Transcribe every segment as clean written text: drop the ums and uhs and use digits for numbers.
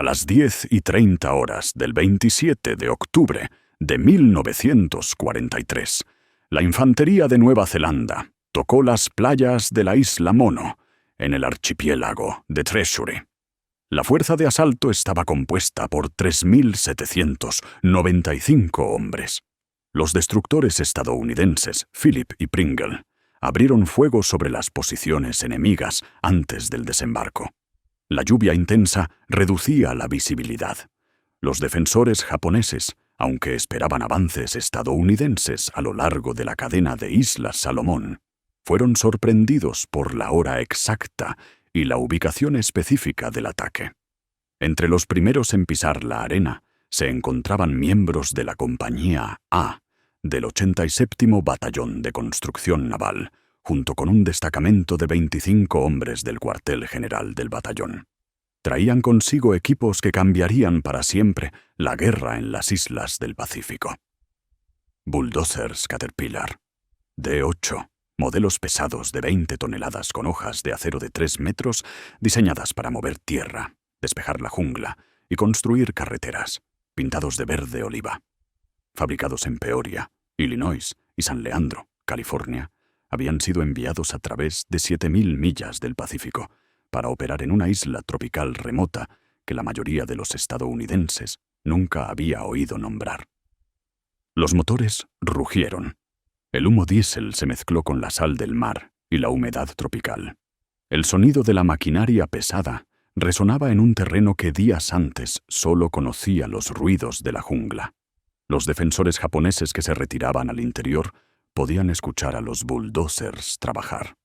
A las 10:30 del 27 de octubre de 1943, la infantería de Nueva Zelanda tocó las playas de la isla Mono, en el archipiélago de Treasury. La fuerza de asalto estaba compuesta por 3.795 hombres. Los destructores estadounidenses Philip y Pringle abrieron fuego sobre las posiciones enemigas antes del desembarco. La lluvia intensa reducía la visibilidad. Los defensores japoneses, aunque esperaban avances estadounidenses a lo largo de la cadena de Islas Salomón, fueron sorprendidos por la hora exacta y la ubicación específica del ataque. Entre los primeros en pisar la arena se encontraban miembros de la Compañía A del 87º Batallón de Construcción Naval, junto con un destacamento de 25 hombres del cuartel general del batallón. Traían consigo equipos que cambiarían para siempre la guerra en las islas del Pacífico. Bulldozers Caterpillar D8, modelos pesados de 20 toneladas con hojas de acero de 3 metros, diseñadas para mover tierra, despejar la jungla y construir carreteras, pintados de verde oliva. Fabricados en Peoria, Illinois y San Leandro, California, habían sido enviados a través de 7.000 millas del Pacífico para operar en una isla tropical remota que la mayoría de los estadounidenses nunca había oído nombrar. Los motores rugieron. El humo diésel se mezcló con la sal del mar y la humedad tropical. El sonido de la maquinaria pesada resonaba en un terreno que días antes solo conocía los ruidos de la jungla. Los defensores japoneses que se retiraban al interior podían escuchar a los bulldozers trabajar.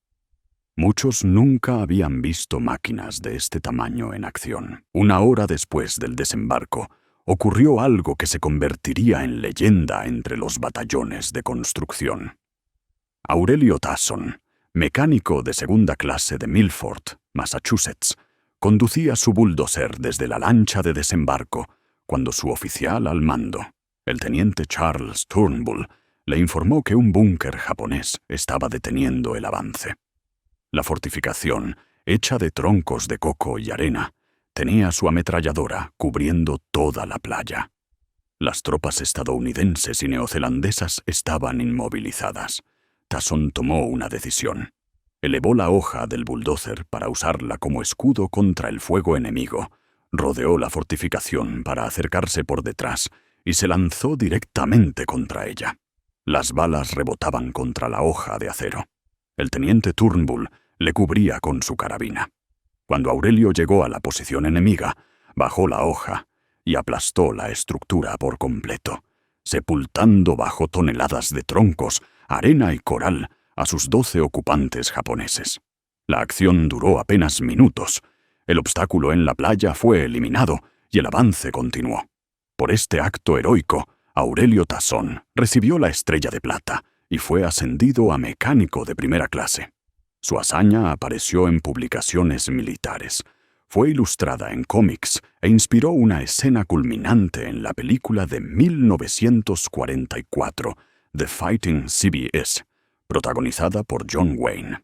Muchos nunca habían visto máquinas de este tamaño en acción. Una hora después del desembarco, ocurrió algo que se convertiría en leyenda entre los batallones de construcción. Aurelio Tasson, mecánico de segunda clase de Milford, Massachusetts, conducía su bulldozer desde la lancha de desembarco cuando su oficial al mando, el teniente Charles Turnbull, le informó que un búnker japonés estaba deteniendo el avance. La fortificación, hecha de troncos de coco y arena, tenía su ametralladora cubriendo toda la playa. Las tropas estadounidenses y neozelandesas estaban inmovilizadas. Tasson tomó una decisión. Elevó la hoja del bulldozer para usarla como escudo contra el fuego enemigo, rodeó la fortificación para acercarse por detrás y se lanzó directamente contra ella. Las balas rebotaban contra la hoja de acero. El teniente Turnbull le cubría con su carabina. Cuando Aurelio llegó a la posición enemiga, bajó la hoja y aplastó la estructura por completo, sepultando bajo toneladas de troncos, arena y coral a sus 12 ocupantes japoneses. La acción duró apenas minutos. El obstáculo en la playa fue eliminado y el avance continuó. Por este acto heroico, Aurelio Tasson recibió la Estrella de Plata y fue ascendido a mecánico de primera clase. Su hazaña apareció en publicaciones militares, fue ilustrada en cómics e inspiró una escena culminante en la película de 1944, The Fighting CBS, protagonizada por John Wayne.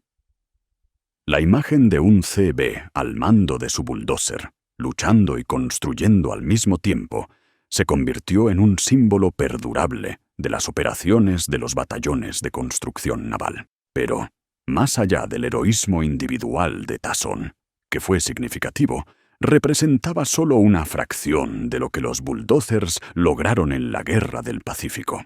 La imagen de un CB al mando de su bulldozer, luchando y construyendo al mismo tiempo, se convirtió en un símbolo perdurable de las operaciones de los batallones de construcción naval. Pero, más allá del heroísmo individual de Tasson, que fue significativo, representaba solo una fracción de lo que los bulldozers lograron en la Guerra del Pacífico.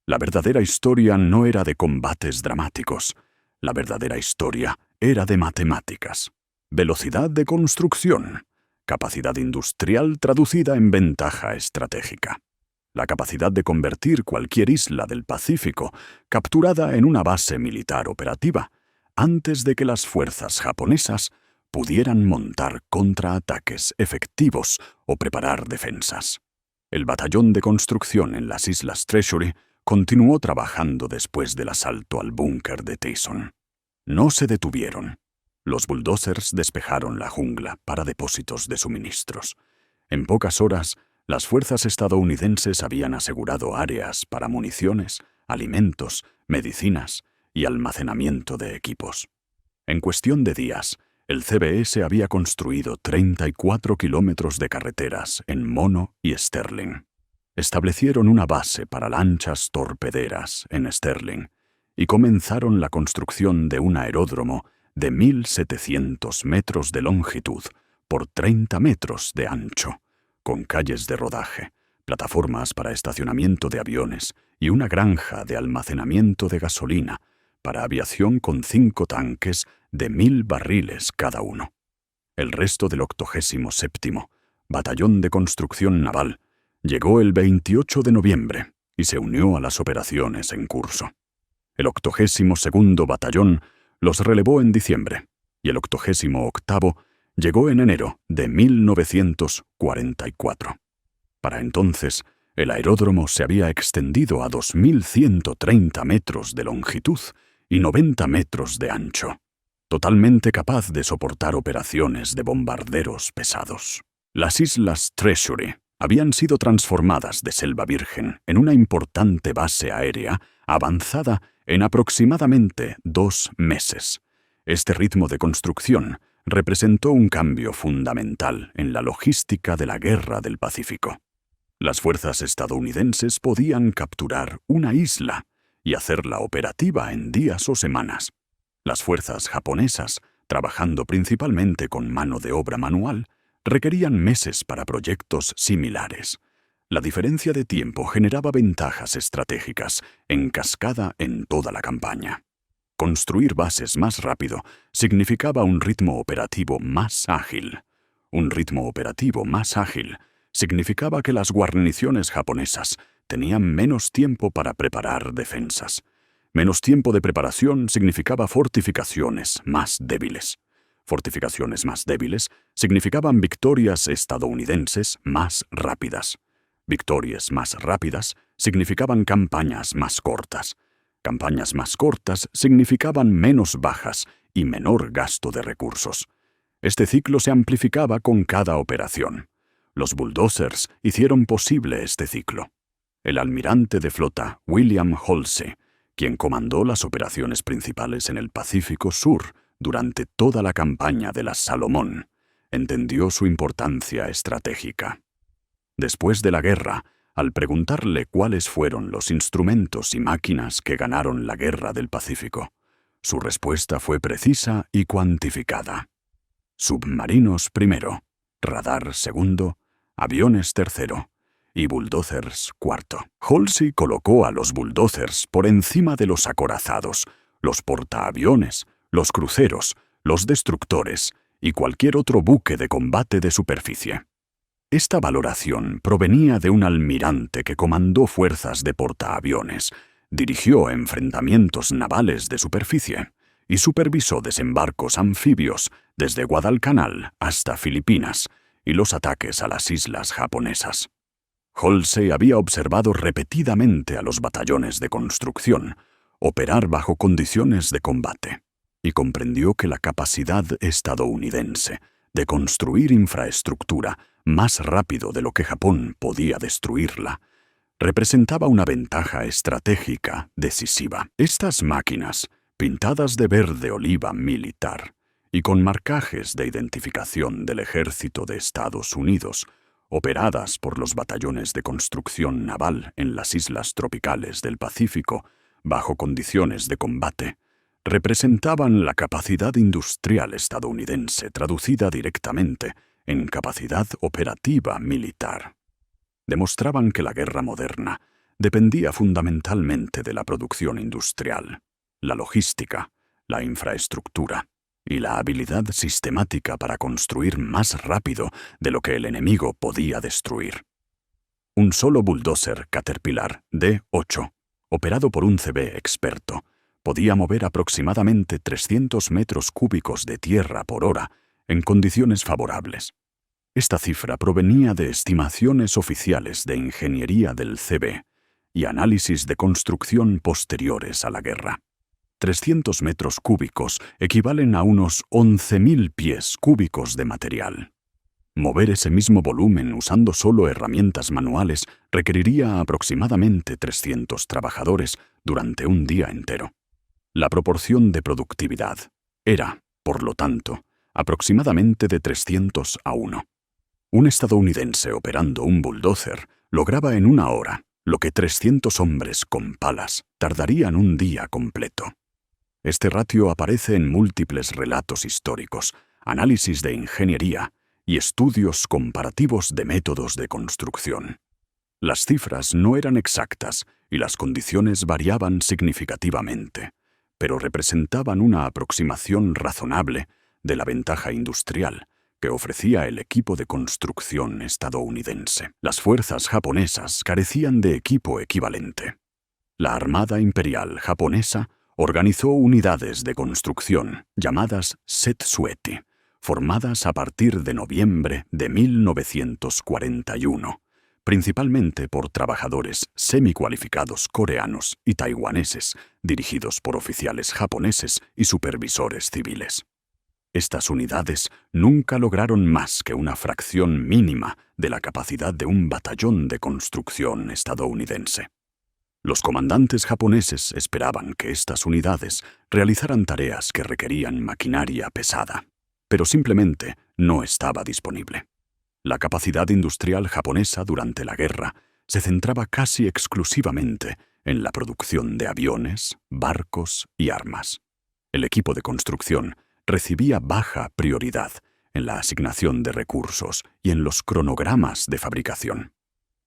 La verdadera historia no era de combates dramáticos. La verdadera historia era de matemáticas, velocidad de construcción, capacidad industrial traducida en ventaja estratégica. La capacidad de convertir cualquier isla del Pacífico capturada en una base militar operativa antes de que las fuerzas japonesas pudieran montar contraataques efectivos o preparar defensas. El batallón de construcción en las islas Treasury continuó trabajando después del asalto al búnker de Tasson. No se detuvieron. Los bulldozers despejaron la jungla para depósitos de suministros. En pocas horas, las fuerzas estadounidenses habían asegurado áreas para municiones, alimentos, medicinas y almacenamiento de equipos. En cuestión de días, El CBS había construido 34 kilómetros de carreteras en Mono y Sterling. Establecieron una base para lanchas torpederas en Sterling y comenzaron la construcción de un aeródromo de 1.700 metros de longitud por 30 metros de ancho, con calles de rodaje, plataformas para estacionamiento de aviones y una granja de almacenamiento de gasolina para aviación con 5 tanques de 1.000 barriles cada uno. El resto del 87º Batallón de Construcción Naval llegó el 28 de noviembre y se unió a las operaciones en curso. El 82º Batallón los relevó en diciembre y el 88º llegó en enero de 1944. Para entonces, el aeródromo se había extendido a 2.130 metros de longitud y 90 metros de ancho, totalmente capaz de soportar operaciones de bombarderos pesados. Las islas Treasury habían sido transformadas de selva virgen en una importante base aérea avanzada en aproximadamente 2 meses. Este ritmo de construcción representó un cambio fundamental en la logística de la Guerra del Pacífico. Las fuerzas estadounidenses podían capturar una isla y hacerla operativa en días o semanas. Las fuerzas japonesas, trabajando principalmente con mano de obra manual, requerían meses para proyectos similares. La diferencia de tiempo generaba ventajas estratégicas en cascada en toda la campaña. Construir bases más rápido significaba un ritmo operativo más ágil. Un ritmo operativo más ágil significaba que las guarniciones japonesas tenían menos tiempo para preparar defensas. Menos tiempo de preparación significaba fortificaciones más débiles. Fortificaciones más débiles significaban victorias estadounidenses más rápidas. Victorias más rápidas significaban campañas más cortas. Campañas más cortas significaban menos bajas y menor gasto de recursos. Este ciclo se amplificaba con cada operación. Los bulldozers hicieron posible este ciclo. El almirante de flota William Halsey, quien comandó las operaciones principales en el Pacífico Sur durante toda la campaña de las Salomón, entendió su importancia estratégica. Después de la guerra, al preguntarle cuáles fueron los instrumentos y máquinas que ganaron la Guerra del Pacífico, su respuesta fue precisa y cuantificada. Submarinos primero, radar segundo, aviones tercero y bulldozers cuarto. Halsey colocó a los bulldozers por encima de los acorazados, los portaaviones, los cruceros, los destructores y cualquier otro buque de combate de superficie. Esta valoración provenía de un almirante que comandó fuerzas de portaaviones, dirigió enfrentamientos navales de superficie y supervisó desembarcos anfibios desde Guadalcanal hasta Filipinas y los ataques a las islas japonesas. Halsey había observado repetidamente a los batallones de construcción operar bajo condiciones de combate y comprendió que la capacidad estadounidense de construir infraestructura más rápido de lo que Japón podía destruirla representaba una ventaja estratégica decisiva. Estas máquinas, pintadas de verde oliva militar y con marcajes de identificación del Ejército de Estados Unidos, operadas por los batallones de construcción naval en las islas tropicales del Pacífico bajo condiciones de combate, representaban la capacidad industrial estadounidense traducida directamente en capacidad operativa militar. Demostraban que la guerra moderna dependía fundamentalmente de la producción industrial, la logística, la infraestructura y la habilidad sistemática para construir más rápido de lo que el enemigo podía destruir. Un solo bulldozer Caterpillar D8, operado por un CB experto, podía mover aproximadamente 300 metros cúbicos de tierra por hora en condiciones favorables. Esta cifra provenía de estimaciones oficiales de ingeniería del CB y análisis de construcción posteriores a la guerra. 300 metros cúbicos equivalen a unos 11.000 pies cúbicos de material. Mover ese mismo volumen usando solo herramientas manuales requeriría aproximadamente 300 trabajadores durante un día entero. La proporción de productividad era, por lo tanto, aproximadamente de 300 a 1. Un estadounidense operando un bulldozer lograba en 1 hora lo que 300 hombres con palas tardarían un día completo. Este ratio aparece en múltiples relatos históricos, análisis de ingeniería y estudios comparativos de métodos de construcción. Las cifras no eran exactas y las condiciones variaban significativamente, pero representaban una aproximación razonable de la ventaja industrial que ofrecía el equipo de construcción estadounidense. Las fuerzas japonesas carecían de equipo equivalente. La Armada Imperial japonesa organizó unidades de construcción llamadas Setsueti, formadas a partir de noviembre de 1941, principalmente por trabajadores semicualificados coreanos y taiwaneses, dirigidos por oficiales japoneses y supervisores civiles. Estas unidades nunca lograron más que una fracción mínima de la capacidad de un batallón de construcción estadounidense. Los comandantes japoneses esperaban que estas unidades realizaran tareas que requerían maquinaria pesada, pero simplemente no estaba disponible. La capacidad industrial japonesa durante la guerra se centraba casi exclusivamente en la producción de aviones, barcos y armas. El equipo de construcción recibía baja prioridad en la asignación de recursos y en los cronogramas de fabricación.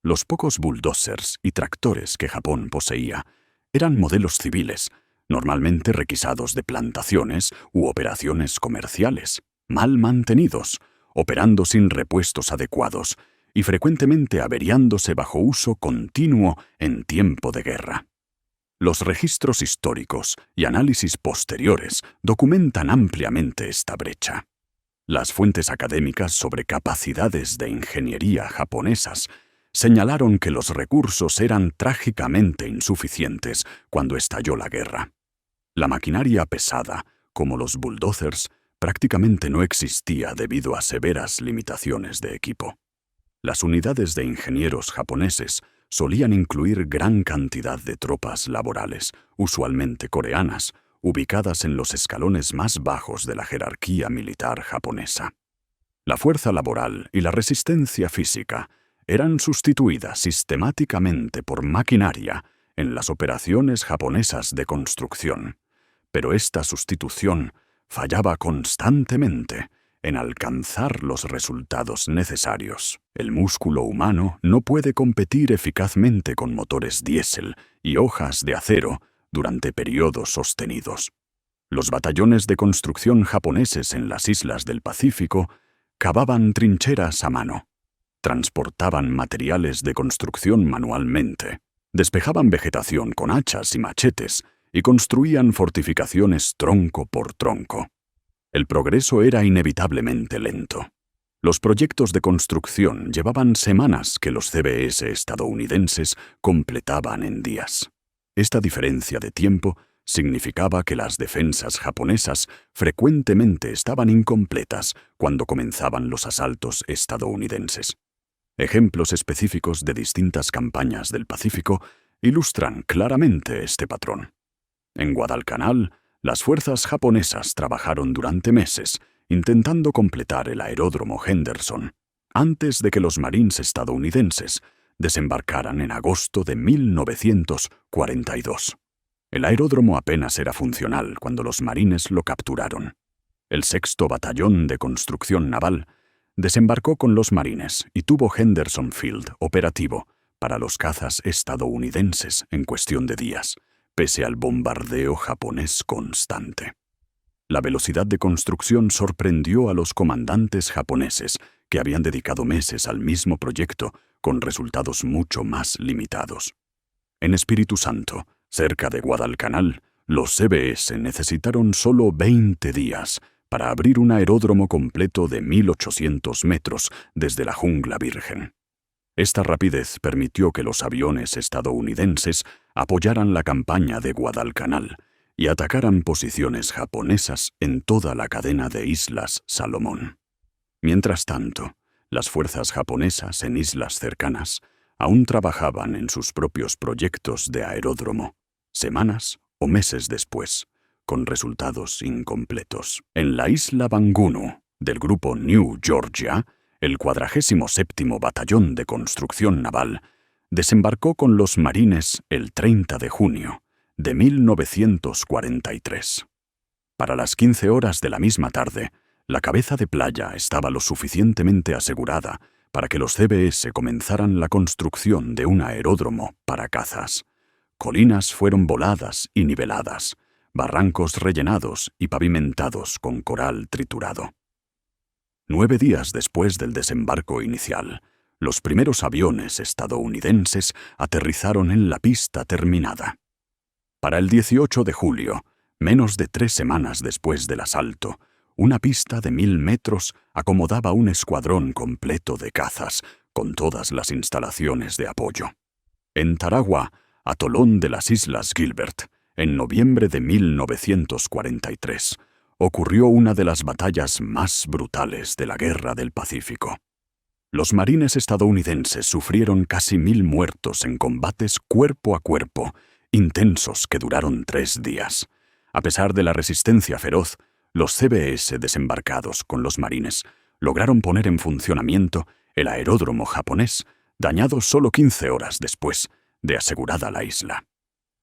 Los pocos bulldozers y tractores que Japón poseía eran modelos civiles, normalmente requisados de plantaciones u operaciones comerciales, mal mantenidos, operando sin repuestos adecuados y frecuentemente averiándose bajo uso continuo en tiempo de guerra. Los registros históricos y análisis posteriores documentan ampliamente esta brecha. Las fuentes académicas sobre capacidades de ingeniería japonesas señalaron que los recursos eran trágicamente insuficientes cuando estalló la guerra. La maquinaria pesada, como los bulldozers, prácticamente no existía debido a severas limitaciones de equipo. Las unidades de ingenieros japoneses solían incluir gran cantidad de tropas laborales, usualmente coreanas, ubicadas en los escalones más bajos de la jerarquía militar japonesa. La fuerza laboral y la resistencia física eran sustituidas sistemáticamente por maquinaria en las operaciones japonesas de construcción, pero esta sustitución fallaba constantemente en alcanzar los resultados necesarios. El músculo humano no puede competir eficazmente con motores diésel y hojas de acero durante periodos sostenidos. Los batallones de construcción japoneses en las islas del Pacífico cavaban trincheras a mano, transportaban materiales de construcción manualmente, despejaban vegetación con hachas y machetes y construían fortificaciones tronco por tronco. El progreso era inevitablemente lento. Los proyectos de construcción llevaban semanas que los CBS estadounidenses completaban en días. Esta diferencia de tiempo significaba que las defensas japonesas frecuentemente estaban incompletas cuando comenzaban los asaltos estadounidenses. Ejemplos específicos de distintas campañas del Pacífico ilustran claramente este patrón. En Guadalcanal, las fuerzas japonesas trabajaron durante meses intentando completar el aeródromo Henderson antes de que los marines estadounidenses desembarcaran en agosto de 1942. El aeródromo apenas era funcional cuando los marines lo capturaron. El 6º Batallón de Construcción Naval desembarcó con los marines y tuvo Henderson Field operativo para los cazas estadounidenses en cuestión de días, pese al bombardeo japonés constante. La velocidad de construcción sorprendió a los comandantes japoneses, que habían dedicado meses al mismo proyecto con resultados mucho más limitados. En Espíritu Santo, cerca de Guadalcanal, los CBS necesitaron solo 20 días para abrir un aeródromo completo de 1.800 metros desde la Jungla Virgen. Esta rapidez permitió que los aviones estadounidenses apoyaran la campaña de Guadalcanal y atacaran posiciones japonesas en toda la cadena de islas Salomón. Mientras tanto, las fuerzas japonesas en islas cercanas aún trabajaban en sus propios proyectos de aeródromo, semanas o meses después, con resultados incompletos. En la isla Bangunu, del grupo New Georgia, el 47º Batallón de Construcción Naval desembarcó con los marines el 30 de junio de 1943. Para las 15 horas de la misma tarde, la cabeza de playa estaba lo suficientemente asegurada para que los CBS comenzaran la construcción de un aeródromo para cazas. Colinas fueron voladas y niveladas, barrancos rellenados y pavimentados con coral triturado. 9 días después del desembarco inicial, los primeros aviones estadounidenses aterrizaron en la pista terminada. Para el 18 de julio, menos de 3 semanas después del asalto, una pista de 1000 metros acomodaba un escuadrón completo de cazas, con todas las instalaciones de apoyo. En Tarawa, atolón de las Islas Gilbert, en noviembre de 1943, ocurrió una de las batallas más brutales de la Guerra del Pacífico. Los marines estadounidenses sufrieron casi 1000 muertos en combates cuerpo a cuerpo, intensos que duraron 3 días. A pesar de la resistencia feroz, los CBS desembarcados con los marines lograron poner en funcionamiento el aeródromo japonés, dañado solo 15 horas después de asegurada la isla.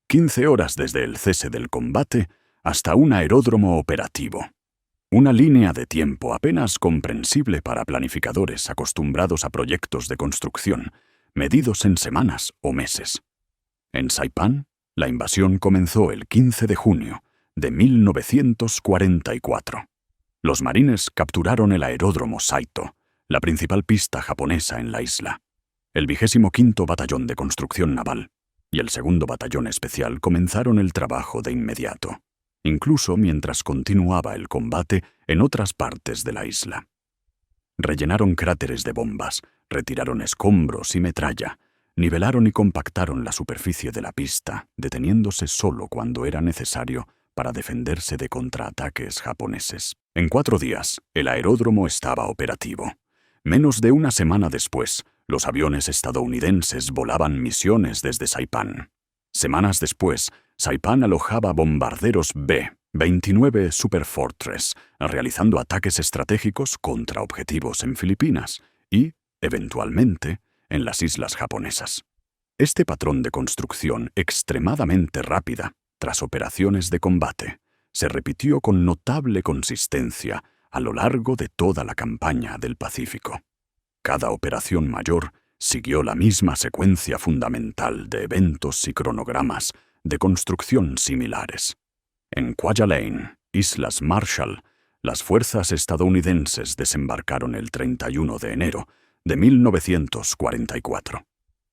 15 horas desde el cese del combate hasta un aeródromo operativo. Una línea de tiempo apenas comprensible para planificadores acostumbrados a proyectos de construcción, medidos en semanas o meses. En Saipán, la invasión comenzó el 15 de junio de 1944. Los marines capturaron el aeródromo Saito, la principal pista japonesa en la isla. El 25º Batallón de Construcción Naval y el 2º Batallón Especial comenzaron el trabajo de inmediato, incluso mientras continuaba el combate en otras partes de la isla. Rellenaron cráteres de bombas, retiraron escombros y metralla, nivelaron y compactaron la superficie de la pista, deteniéndose solo cuando era necesario para defenderse de contraataques japoneses. En 4 días, el aeródromo estaba operativo. Menos de una semana después, los aviones estadounidenses volaban misiones desde Saipán. Semanas después, Saipán alojaba bombarderos B-29 Superfortress, realizando ataques estratégicos contra objetivos en Filipinas y, eventualmente, en las islas japonesas. Este patrón de construcción extremadamente rápida, tras operaciones de combate, se repitió con notable consistencia a lo largo de toda la campaña del Pacífico. Cada operación mayor siguió la misma secuencia fundamental de eventos y cronogramas de construcción similares. En Kwajalein, Islas Marshall, las fuerzas estadounidenses desembarcaron el 31 de enero de 1944.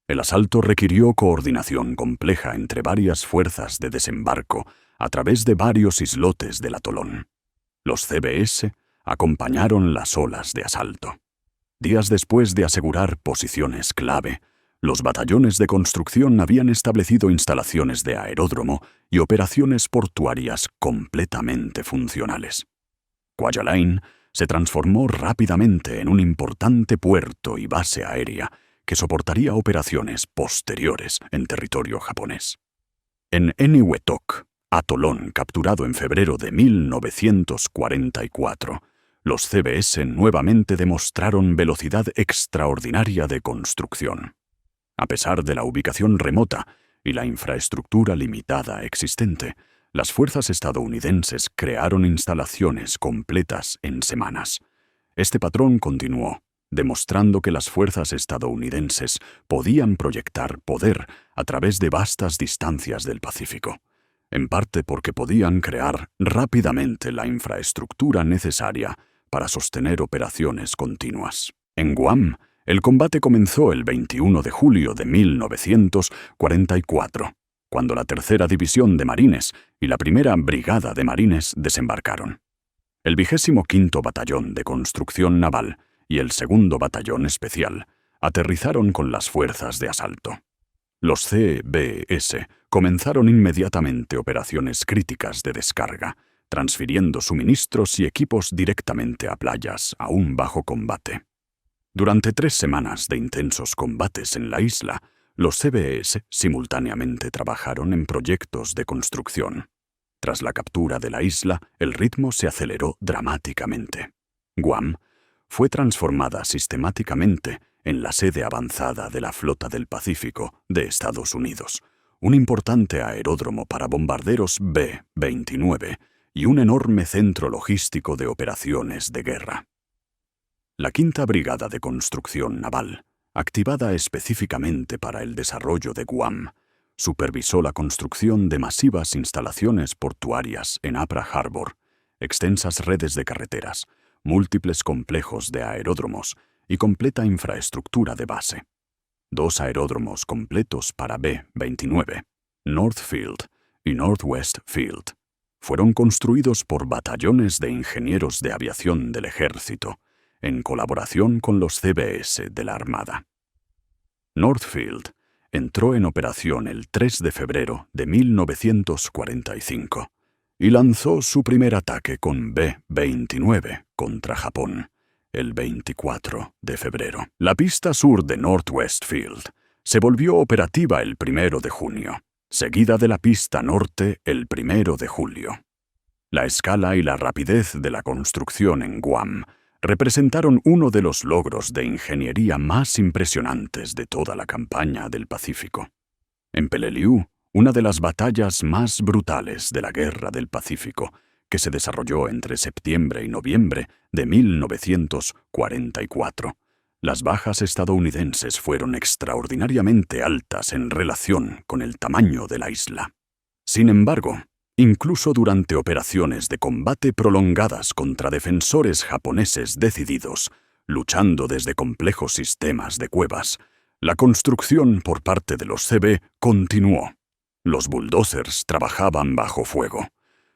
El asalto requirió coordinación compleja entre varias fuerzas de desembarco a través de varios islotes del atolón. Los CBS acompañaron las olas de asalto. Días después de asegurar posiciones clave, los batallones de construcción habían establecido instalaciones de aeródromo y operaciones portuarias completamente funcionales. Kwajalein se transformó rápidamente en un importante puerto y base aérea que soportaría operaciones posteriores en territorio japonés. En Eniwetok, atolón capturado en febrero de 1944, los CBS nuevamente demostraron velocidad extraordinaria de construcción. A pesar de la ubicación remota y la infraestructura limitada existente, las fuerzas estadounidenses crearon instalaciones completas en semanas. Este patrón continuó, demostrando que las fuerzas estadounidenses podían proyectar poder a través de vastas distancias del Pacífico, en parte porque podían crear rápidamente la infraestructura necesaria para sostener operaciones continuas. En Guam, el combate comenzó el 21 de julio de 1944, cuando la Tercera División de Marines y la Primera Brigada de Marines desembarcaron. El 25º Batallón de Construcción Naval y el 2º Batallón Especial aterrizaron con las fuerzas de asalto. Los CBS comenzaron inmediatamente operaciones críticas de descarga, transfiriendo suministros y equipos directamente a playas aún bajo combate. Durante 3 semanas de intensos combates en la isla, los CBS simultáneamente trabajaron en proyectos de construcción. Tras la captura de la isla, el ritmo se aceleró dramáticamente. Guam fue transformada sistemáticamente en la sede avanzada de la Flota del Pacífico de Estados Unidos, un importante aeródromo para bombarderos B-29 y un enorme centro logístico de operaciones de guerra. La Quinta Brigada de Construcción Naval, activada específicamente para el desarrollo de Guam, supervisó la construcción de masivas instalaciones portuarias en Apra Harbor, extensas redes de carreteras, múltiples complejos de aeródromos y completa infraestructura de base. 2 aeródromos completos para B-29, Northfield y Northwest Field, fueron construidos por batallones de ingenieros de aviación del ejército, en colaboración con los CBS de la Armada. Northfield entró en operación el 3 de febrero de 1945 y lanzó su primer ataque con B-29 contra Japón el 24 de febrero. La pista sur de Northwest Field se volvió operativa el 1 de junio, seguida de la pista norte el 1 de julio. La escala y la rapidez de la construcción en Guam representaron uno de los logros de ingeniería más impresionantes de toda la campaña del Pacífico. En Peleliu, una de las batallas más brutales de la Guerra del Pacífico, que se desarrolló entre septiembre y noviembre de 1944, las bajas estadounidenses fueron extraordinariamente altas en relación con el tamaño de la isla. Sin embargo, incluso durante operaciones de combate prolongadas contra defensores japoneses decididos, luchando desde complejos sistemas de cuevas, la construcción por parte de los CB continuó. Los bulldozers trabajaban bajo fuego.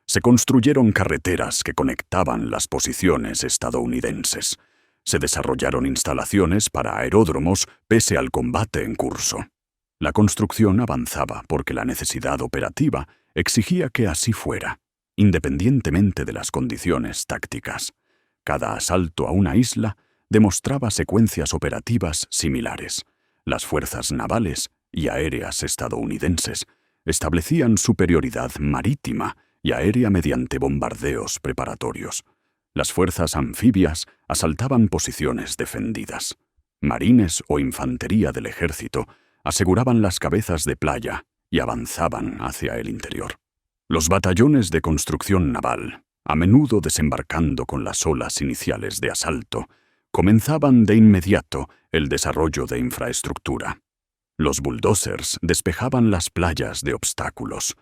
Se construyeron carreteras que conectaban las posiciones estadounidenses. Se desarrollaron instalaciones para aeródromos pese al combate en curso. La construcción avanzaba porque la necesidad operativa exigía que así fuera, independientemente de las condiciones tácticas. Cada asalto a una isla demostraba secuencias operativas similares. Las fuerzas navales y aéreas estadounidenses establecían superioridad marítima y aérea mediante bombardeos preparatorios. Las fuerzas anfibias asaltaban posiciones defendidas. Marines o infantería del ejército aseguraban las cabezas de playa y avanzaban hacia el interior. Los batallones de construcción naval, a menudo desembarcando con las olas iniciales de asalto, comenzaban de inmediato el desarrollo de infraestructura. Los bulldozers despejaban las playas de obstáculos.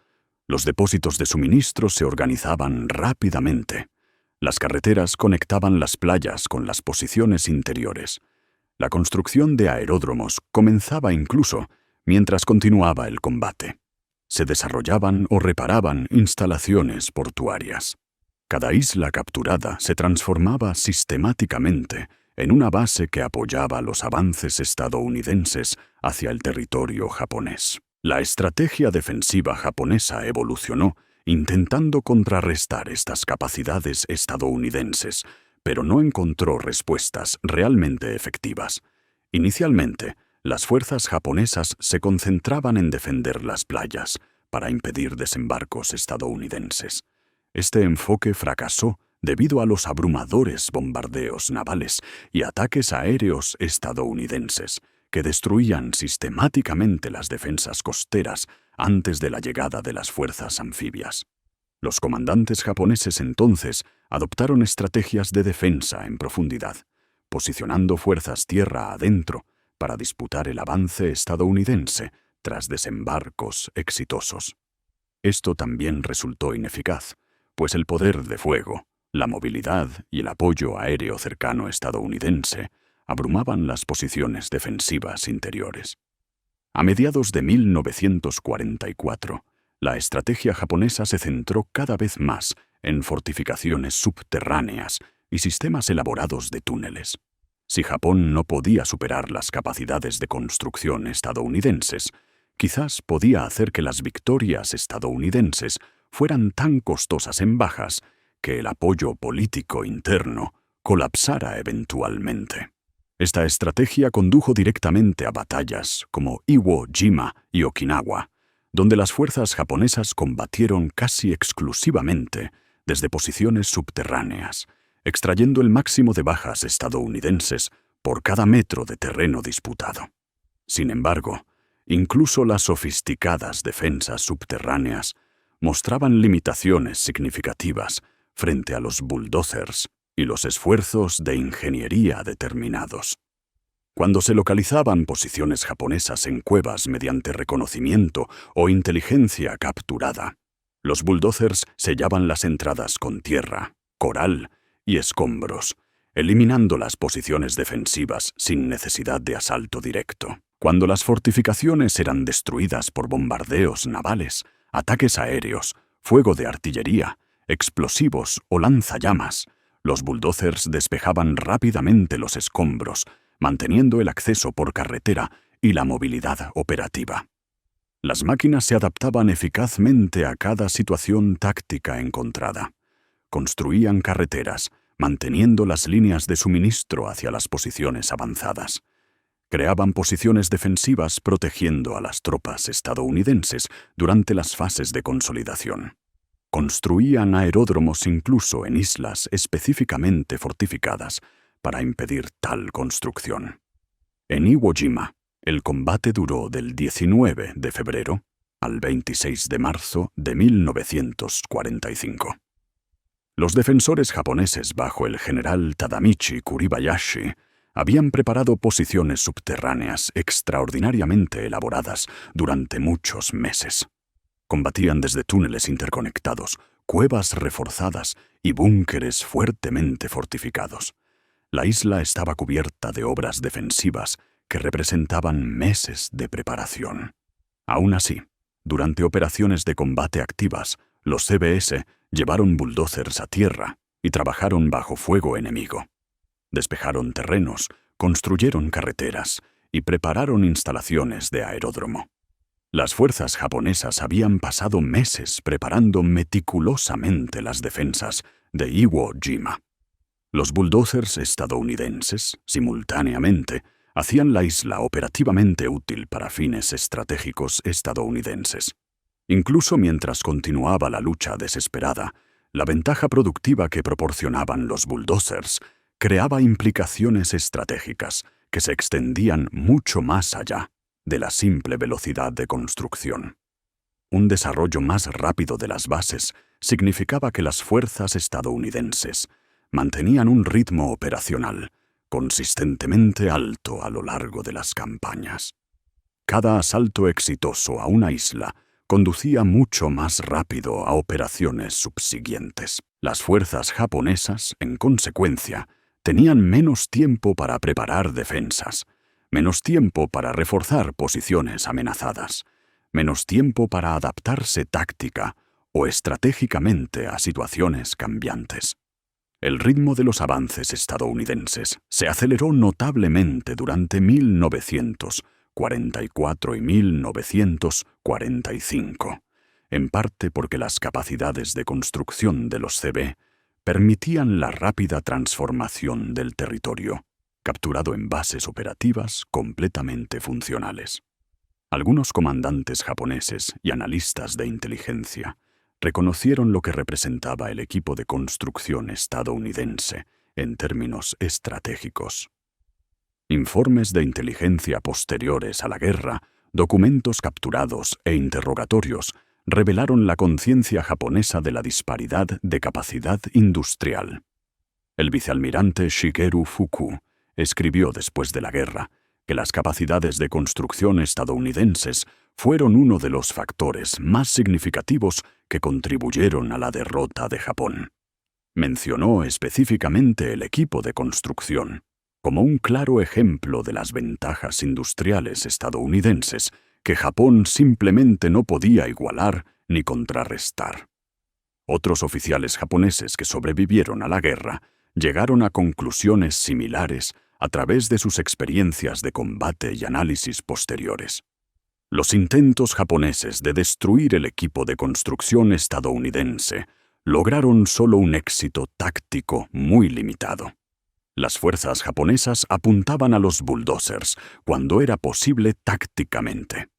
Los depósitos de suministros se organizaban rápidamente. Las carreteras conectaban las playas con las posiciones interiores. La construcción de aeródromos comenzaba incluso mientras continuaba el combate. Se desarrollaban o reparaban instalaciones portuarias. Cada isla capturada se transformaba sistemáticamente en una base que apoyaba los avances estadounidenses hacia el territorio japonés. La estrategia defensiva japonesa evolucionó intentando contrarrestar estas capacidades estadounidenses, pero no encontró respuestas realmente efectivas. Inicialmente, las fuerzas japonesas se concentraban en defender las playas para impedir desembarcos estadounidenses. Este enfoque fracasó debido a los abrumadores bombardeos navales y ataques aéreos estadounidenses, que destruían sistemáticamente las defensas costeras antes de la llegada de las fuerzas anfibias. Los comandantes japoneses entonces adoptaron estrategias de defensa en profundidad, posicionando fuerzas tierra adentro para disputar el avance estadounidense tras desembarcos exitosos. Esto también resultó ineficaz, pues el poder de fuego, la movilidad y el apoyo aéreo cercano estadounidense abrumaban las posiciones defensivas interiores. A mediados de 1944, la estrategia japonesa se centró cada vez más en fortificaciones subterráneas y sistemas elaborados de túneles. Si Japón no podía superar las capacidades de construcción estadounidenses, quizás podía hacer que las victorias estadounidenses fueran tan costosas en bajas que el apoyo político interno colapsara eventualmente. Esta estrategia condujo directamente a batallas como Iwo Jima y Okinawa, donde las fuerzas japonesas combatieron casi exclusivamente desde posiciones subterráneas, extrayendo el máximo de bajas estadounidenses por cada metro de terreno disputado. Sin embargo, incluso las sofisticadas defensas subterráneas mostraban limitaciones significativas frente a los bulldozers y los esfuerzos de ingeniería determinados. Cuando se localizaban posiciones japonesas en cuevas mediante reconocimiento o inteligencia capturada, los bulldozers sellaban las entradas con tierra, coral y escombros, eliminando las posiciones defensivas sin necesidad de asalto directo. Cuando las fortificaciones eran destruidas por bombardeos navales, ataques aéreos, fuego de artillería, explosivos o lanzallamas, los bulldozers despejaban rápidamente los escombros, manteniendo el acceso por carretera y la movilidad operativa. Las máquinas se adaptaban eficazmente a cada situación táctica encontrada. Construían carreteras, manteniendo las líneas de suministro hacia las posiciones avanzadas. Creaban posiciones defensivas protegiendo a las tropas estadounidenses durante las fases de consolidación. Construían aeródromos incluso en islas específicamente fortificadas para impedir tal construcción. En Iwo Jima, el combate duró del 19 de febrero al 26 de marzo de 1945. Los defensores japoneses bajo el general Tadamichi Kuribayashi habían preparado posiciones subterráneas extraordinariamente elaboradas durante muchos meses. Combatían desde túneles interconectados, cuevas reforzadas y búnkeres fuertemente fortificados. La isla estaba cubierta de obras defensivas que representaban meses de preparación. Aún así, durante operaciones de combate activas, los CBS llevaron bulldozers a tierra y trabajaron bajo fuego enemigo. Despejaron terrenos, construyeron carreteras y prepararon instalaciones de aeródromo. Las fuerzas japonesas habían pasado meses preparando meticulosamente las defensas de Iwo Jima. Los bulldozers estadounidenses, simultáneamente, hacían la isla operativamente útil para fines estratégicos estadounidenses. Incluso mientras continuaba la lucha desesperada, la ventaja productiva que proporcionaban los bulldozers creaba implicaciones estratégicas que se extendían mucho más allá de la simple velocidad de construcción. Un desarrollo más rápido de las bases significaba que las fuerzas estadounidenses mantenían un ritmo operacional consistentemente alto a lo largo de las campañas. Cada asalto exitoso a una isla conducía mucho más rápido a operaciones subsiguientes. Las fuerzas japonesas, en consecuencia, tenían menos tiempo para preparar defensas, menos tiempo para reforzar posiciones amenazadas, menos tiempo para adaptarse táctica o estratégicamente a situaciones cambiantes. El ritmo de los avances estadounidenses se aceleró notablemente durante 1944 y 1945, en parte porque las capacidades de construcción de los CB permitían la rápida transformación del territorio, capturado en bases operativas completamente funcionales. Algunos comandantes japoneses y analistas de inteligencia reconocieron lo que representaba el equipo de construcción estadounidense en términos estratégicos. Informes de inteligencia posteriores a la guerra, documentos capturados e interrogatorios revelaron la conciencia japonesa de la disparidad de capacidad industrial. El vicealmirante Shigeru Fuku escribió después de la guerra que las capacidades de construcción estadounidenses fueron uno de los factores más significativos que contribuyeron a la derrota de Japón. Mencionó específicamente el equipo de construcción como un claro ejemplo de las ventajas industriales estadounidenses que Japón simplemente no podía igualar ni contrarrestar. Otros oficiales japoneses que sobrevivieron a la guerra llegaron a conclusiones similares a través de sus experiencias de combate y análisis posteriores. Los intentos japoneses de destruir el equipo de construcción estadounidense lograron solo un éxito táctico muy limitado. Las fuerzas japonesas apuntaban a los bulldozers cuando era posible tácticamente.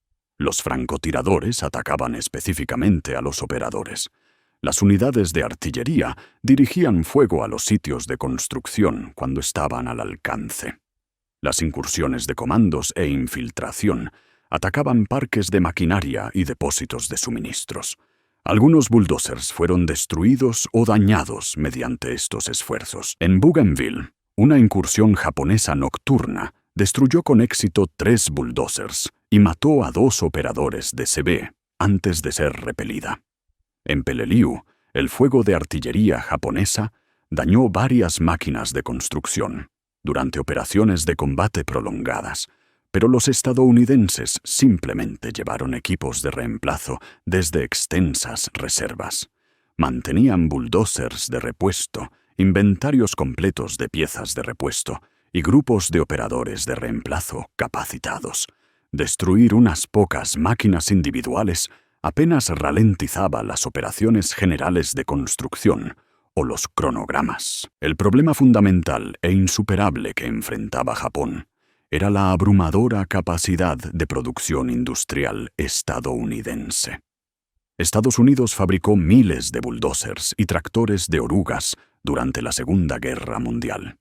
Los francotiradores atacaban específicamente a los operadores. Las unidades de artillería dirigían fuego a los sitios de construcción cuando estaban al alcance. Las incursiones de comandos e infiltración atacaban parques de maquinaria y depósitos de suministros. Algunos bulldozers fueron destruidos o dañados mediante estos esfuerzos. En Bougainville, una incursión japonesa nocturna destruyó con éxito 3 bulldozers y mató a 2 operadores de CB antes de ser repelida. En Peleliu, el fuego de artillería japonesa dañó varias máquinas de construcción durante operaciones de combate prolongadas, pero los estadounidenses simplemente llevaron equipos de reemplazo desde extensas reservas. Mantenían bulldozers de repuesto, inventarios completos de piezas de repuesto y grupos de operadores de reemplazo capacitados. Destruir unas pocas máquinas individuales apenas ralentizaba las operaciones generales de construcción o los cronogramas. El problema fundamental e insuperable que enfrentaba Japón era la abrumadora capacidad de producción industrial estadounidense. Estados Unidos fabricó miles de bulldozers y tractores de orugas durante la Segunda Guerra Mundial.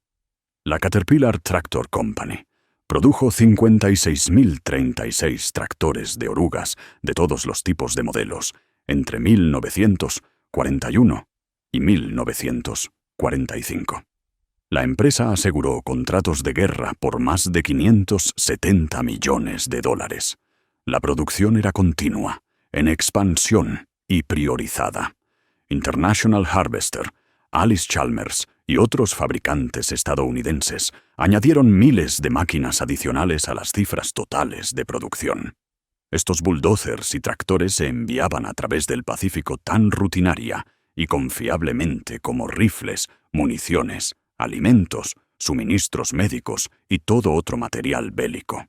La Caterpillar Tractor Company produjo 56.036 tractores de orugas de todos los tipos de modelos entre 1941 y 1945. La empresa aseguró contratos de guerra por más de $570 millones. La producción era continua, en expansión y priorizada. International Harvester, Allis-Chalmers y otros fabricantes estadounidenses añadieron miles de máquinas adicionales a las cifras totales de producción. Estos bulldozers y tractores se enviaban a través del Pacífico tan rutinaria y confiablemente como rifles, municiones, alimentos, suministros médicos y todo otro material bélico.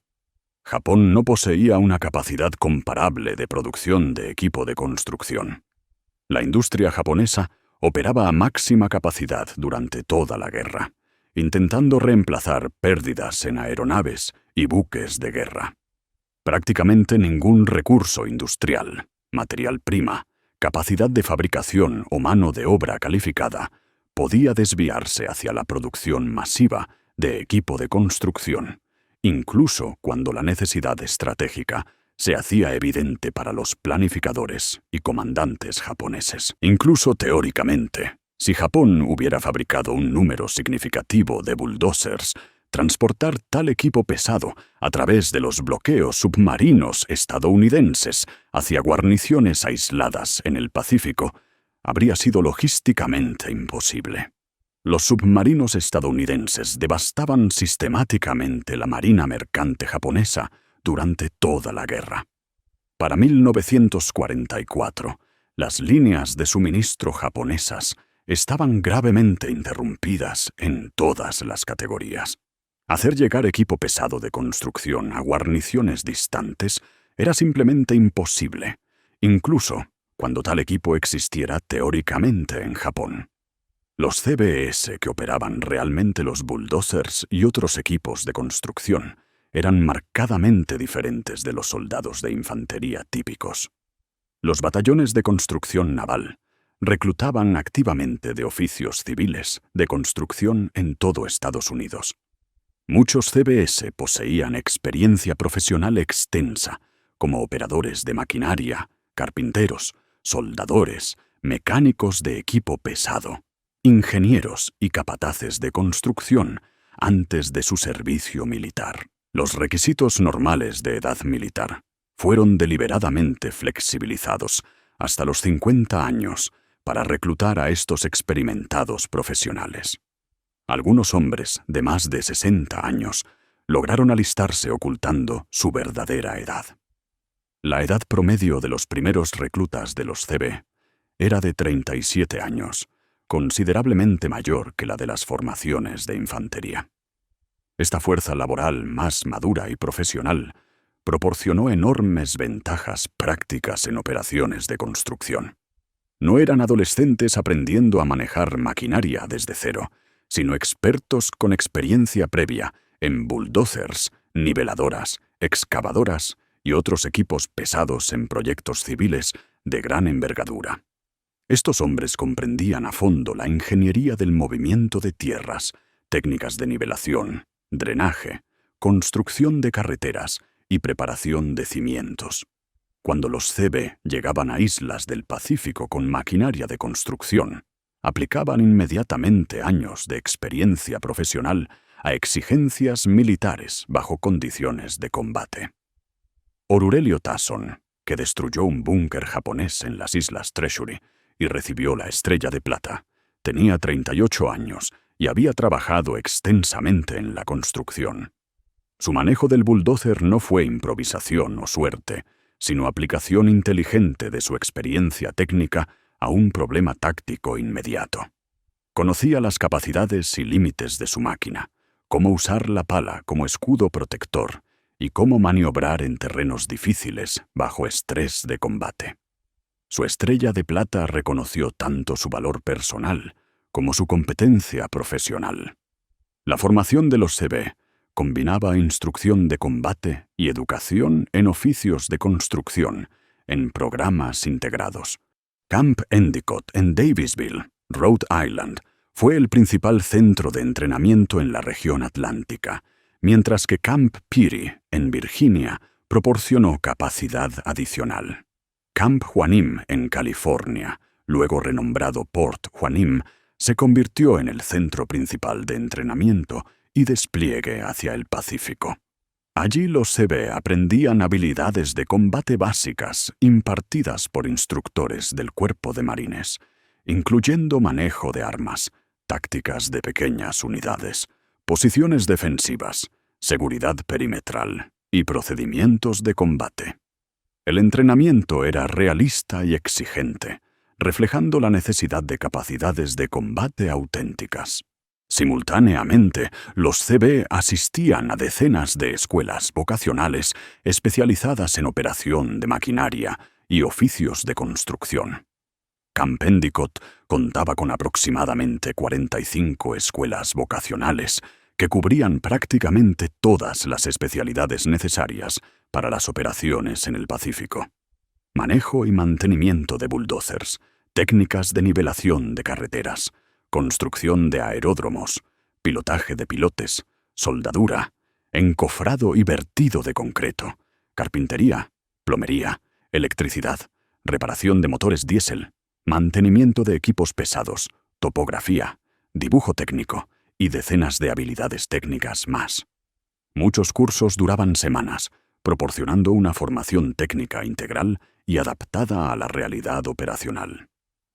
Japón no poseía una capacidad comparable de producción de equipo de construcción. La industria japonesa operaba a máxima capacidad durante toda la guerra, intentando reemplazar pérdidas en aeronaves y buques de guerra. Prácticamente ningún recurso industrial, material prima, capacidad de fabricación o mano de obra calificada podía desviarse hacia la producción masiva de equipo de construcción, incluso cuando la necesidad estratégica se hacía evidente para los planificadores y comandantes japoneses. Incluso teóricamente, si Japón hubiera fabricado un número significativo de bulldozers, transportar tal equipo pesado a través de los bloqueos submarinos estadounidenses hacia guarniciones aisladas en el Pacífico habría sido logísticamente imposible. Los submarinos estadounidenses devastaban sistemáticamente la marina mercante japonesa durante toda la guerra. Para 1944, las líneas de suministro japonesas estaban gravemente interrumpidas en todas las categorías. Hacer llegar equipo pesado de construcción a guarniciones distantes era simplemente imposible, incluso cuando tal equipo existiera teóricamente en Japón. Los CBS que operaban realmente los bulldozers y otros equipos de construcción eran marcadamente diferentes de los soldados de infantería típicos. Los batallones de construcción naval reclutaban activamente de oficios civiles de construcción en todo Estados Unidos. Muchos CBS poseían experiencia profesional extensa como operadores de maquinaria, carpinteros, soldadores, mecánicos de equipo pesado, ingenieros y capataces de construcción antes de su servicio militar. Los requisitos normales de edad militar fueron deliberadamente flexibilizados hasta los 50 años para reclutar a estos experimentados profesionales. Algunos hombres de más de 60 años lograron alistarse ocultando su verdadera edad. La edad promedio de los primeros reclutas de los CB era de 37 años, considerablemente mayor que la de las formaciones de infantería. Esta fuerza laboral más madura y profesional proporcionó enormes ventajas prácticas en operaciones de construcción. No eran adolescentes aprendiendo a manejar maquinaria desde cero, sino expertos con experiencia previa en bulldozers, niveladoras, excavadoras y otros equipos pesados en proyectos civiles de gran envergadura. Estos hombres comprendían a fondo la ingeniería del movimiento de tierras, técnicas de nivelación, drenaje, construcción de carreteras y preparación de cimientos. Cuando los CB llegaban a islas del Pacífico con maquinaria de construcción, aplicaban inmediatamente años de experiencia profesional a exigencias militares bajo condiciones de combate. Orurelio Tasson, que destruyó un búnker japonés en las Islas Treasury y recibió la Estrella de Plata, tenía 38 años y había trabajado extensamente en la construcción. Su manejo del bulldozer no fue improvisación o suerte, sino aplicación inteligente de su experiencia técnica a un problema táctico inmediato. Conocía las capacidades y límites de su máquina, cómo usar la pala como escudo protector y cómo maniobrar en terrenos difíciles bajo estrés de combate. Su Estrella de Plata reconoció tanto su valor personal como su competencia profesional. La formación de los CB combinaba instrucción de combate y educación en oficios de construcción en programas integrados. Camp Endicott en Davisville, Rhode Island, fue el principal centro de entrenamiento en la región atlántica, mientras que Camp Peary en Virginia proporcionó capacidad adicional. Camp Huanim en California, luego renombrado Port Huanim, se convirtió en el centro principal de entrenamiento y despliegue hacia el Pacífico. Allí los CB aprendían habilidades de combate básicas impartidas por instructores del Cuerpo de Marines, incluyendo manejo de armas, tácticas de pequeñas unidades, posiciones defensivas, seguridad perimetral y procedimientos de combate. El entrenamiento era realista y exigente, reflejando la necesidad de capacidades de combate auténticas. Simultáneamente, los CB asistían a decenas de escuelas vocacionales especializadas en operación de maquinaria y oficios de construcción. Camp Endicott contaba con aproximadamente 45 escuelas vocacionales que cubrían prácticamente todas las especialidades necesarias para las operaciones en el Pacífico. Manejo y mantenimiento de bulldozers, técnicas de nivelación de carreteras, construcción de aeródromos, pilotaje de pilotes, soldadura, encofrado y vertido de concreto, carpintería, plomería, electricidad, reparación de motores diésel, mantenimiento de equipos pesados, topografía, dibujo técnico y decenas de habilidades técnicas más. Muchos cursos duraban semanas, proporcionando una formación técnica integral y adaptada a la realidad operacional.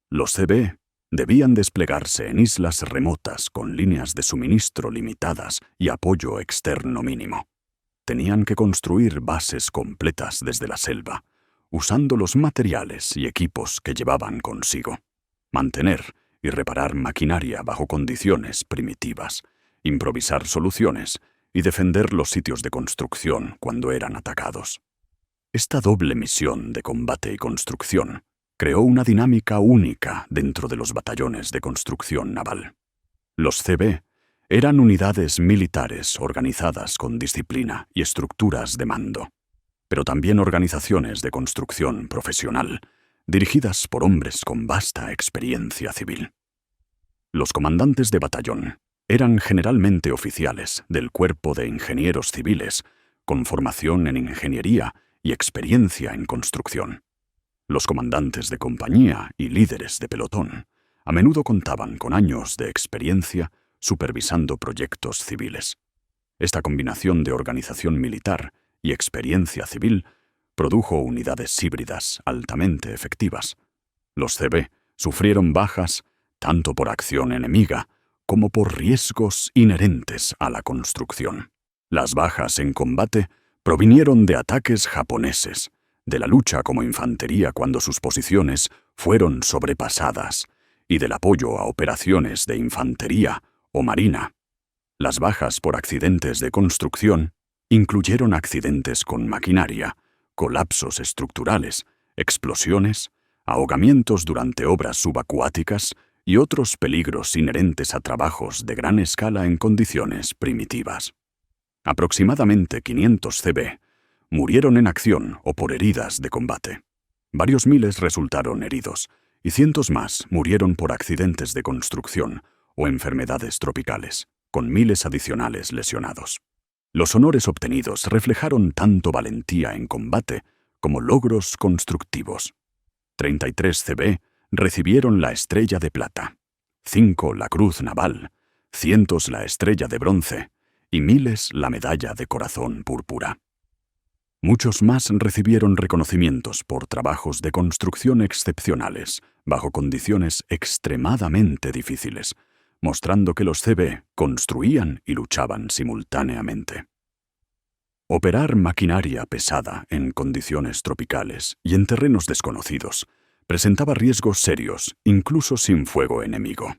Los CB debían desplegarse en islas remotas con líneas de suministro limitadas y apoyo externo mínimo. Tenían que construir bases completas desde la selva, usando los materiales y equipos que llevaban consigo. Mantener y reparar maquinaria bajo condiciones primitivas, improvisar soluciones y defender los sitios de construcción cuando eran atacados. Esta doble misión de combate y construcción creó una dinámica única dentro de los batallones de construcción naval. Los CB eran unidades militares organizadas con disciplina y estructuras de mando, pero también organizaciones de construcción profesional, dirigidas por hombres con vasta experiencia civil. Los comandantes de batallón eran generalmente oficiales del Cuerpo de Ingenieros Civiles, con formación en ingeniería y experiencia en construcción. Los comandantes de compañía y líderes de pelotón a menudo contaban con años de experiencia supervisando proyectos civiles. Esta combinación de organización militar y experiencia civil produjo unidades híbridas altamente efectivas. Los CB sufrieron bajas tanto por acción enemiga como por riesgos inherentes a la construcción. Las bajas en combate provinieron de ataques japoneses, de la lucha como infantería cuando sus posiciones fueron sobrepasadas y del apoyo a operaciones de infantería o marina. Las bajas por accidentes de construcción incluyeron accidentes con maquinaria, colapsos estructurales, explosiones, ahogamientos durante obras subacuáticas y otros peligros inherentes a trabajos de gran escala en condiciones primitivas. Aproximadamente 500 CB murieron en acción o por heridas de combate. Varios miles resultaron heridos, y cientos más murieron por accidentes de construcción o enfermedades tropicales, con miles adicionales lesionados. Los honores obtenidos reflejaron tanto valentía en combate como logros constructivos. 33 CB recibieron la Estrella de Plata, 5 la Cruz Naval, cientos la Estrella de Bronce y miles la Medalla de Corazón Púrpura. Muchos más recibieron reconocimientos por trabajos de construcción excepcionales, bajo condiciones extremadamente difíciles, mostrando que los CB construían y luchaban simultáneamente. Operar maquinaria pesada en condiciones tropicales y en terrenos desconocidos presentaba riesgos serios, incluso sin fuego enemigo.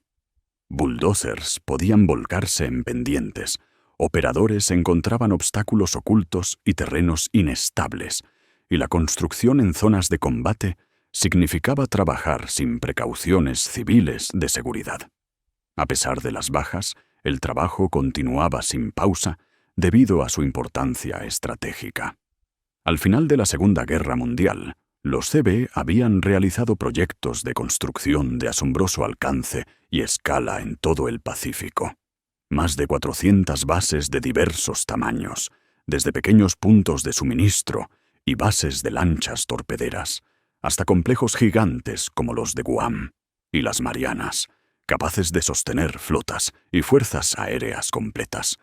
Bulldozers podían volcarse en pendientes, operadores encontraban obstáculos ocultos y terrenos inestables, y la construcción en zonas de combate significaba trabajar sin precauciones civiles de seguridad. A pesar de las bajas, el trabajo continuaba sin pausa debido a su importancia estratégica. Al final de la Segunda Guerra Mundial, los CB habían realizado proyectos de construcción de asombroso alcance y escala en todo el Pacífico. Más de 400 bases de diversos tamaños, desde pequeños puntos de suministro y bases de lanchas torpederas, hasta complejos gigantes como los de Guam y las Marianas, capaces de sostener flotas y fuerzas aéreas completas.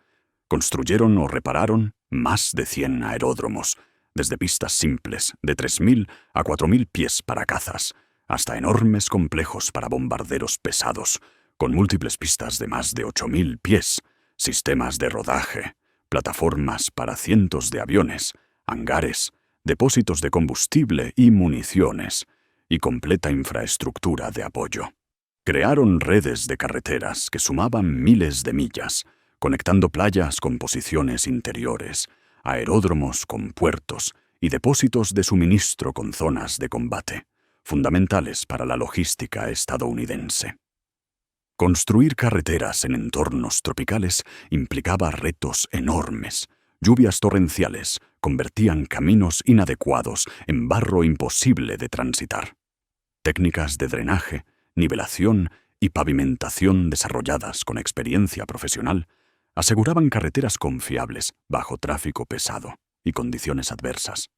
Construyeron o repararon más de 100 aeródromos, desde pistas simples de 3.000 a 4.000 pies para cazas, hasta enormes complejos para bombarderos pesados, con múltiples pistas de más de 8.000 pies, sistemas de rodaje, plataformas para cientos de aviones, hangares, depósitos de combustible y municiones, y completa infraestructura de apoyo. Crearon redes de carreteras que sumaban miles de millas, conectando playas con posiciones interiores, aeródromos con puertos y depósitos de suministro con zonas de combate, fundamentales para la logística estadounidense. Construir carreteras en entornos tropicales implicaba retos enormes. Lluvias torrenciales convertían caminos inadecuados en barro imposible de transitar. Técnicas de drenaje, nivelación y pavimentación desarrolladas con experiencia profesional aseguraban carreteras confiables bajo tráfico pesado y condiciones adversas.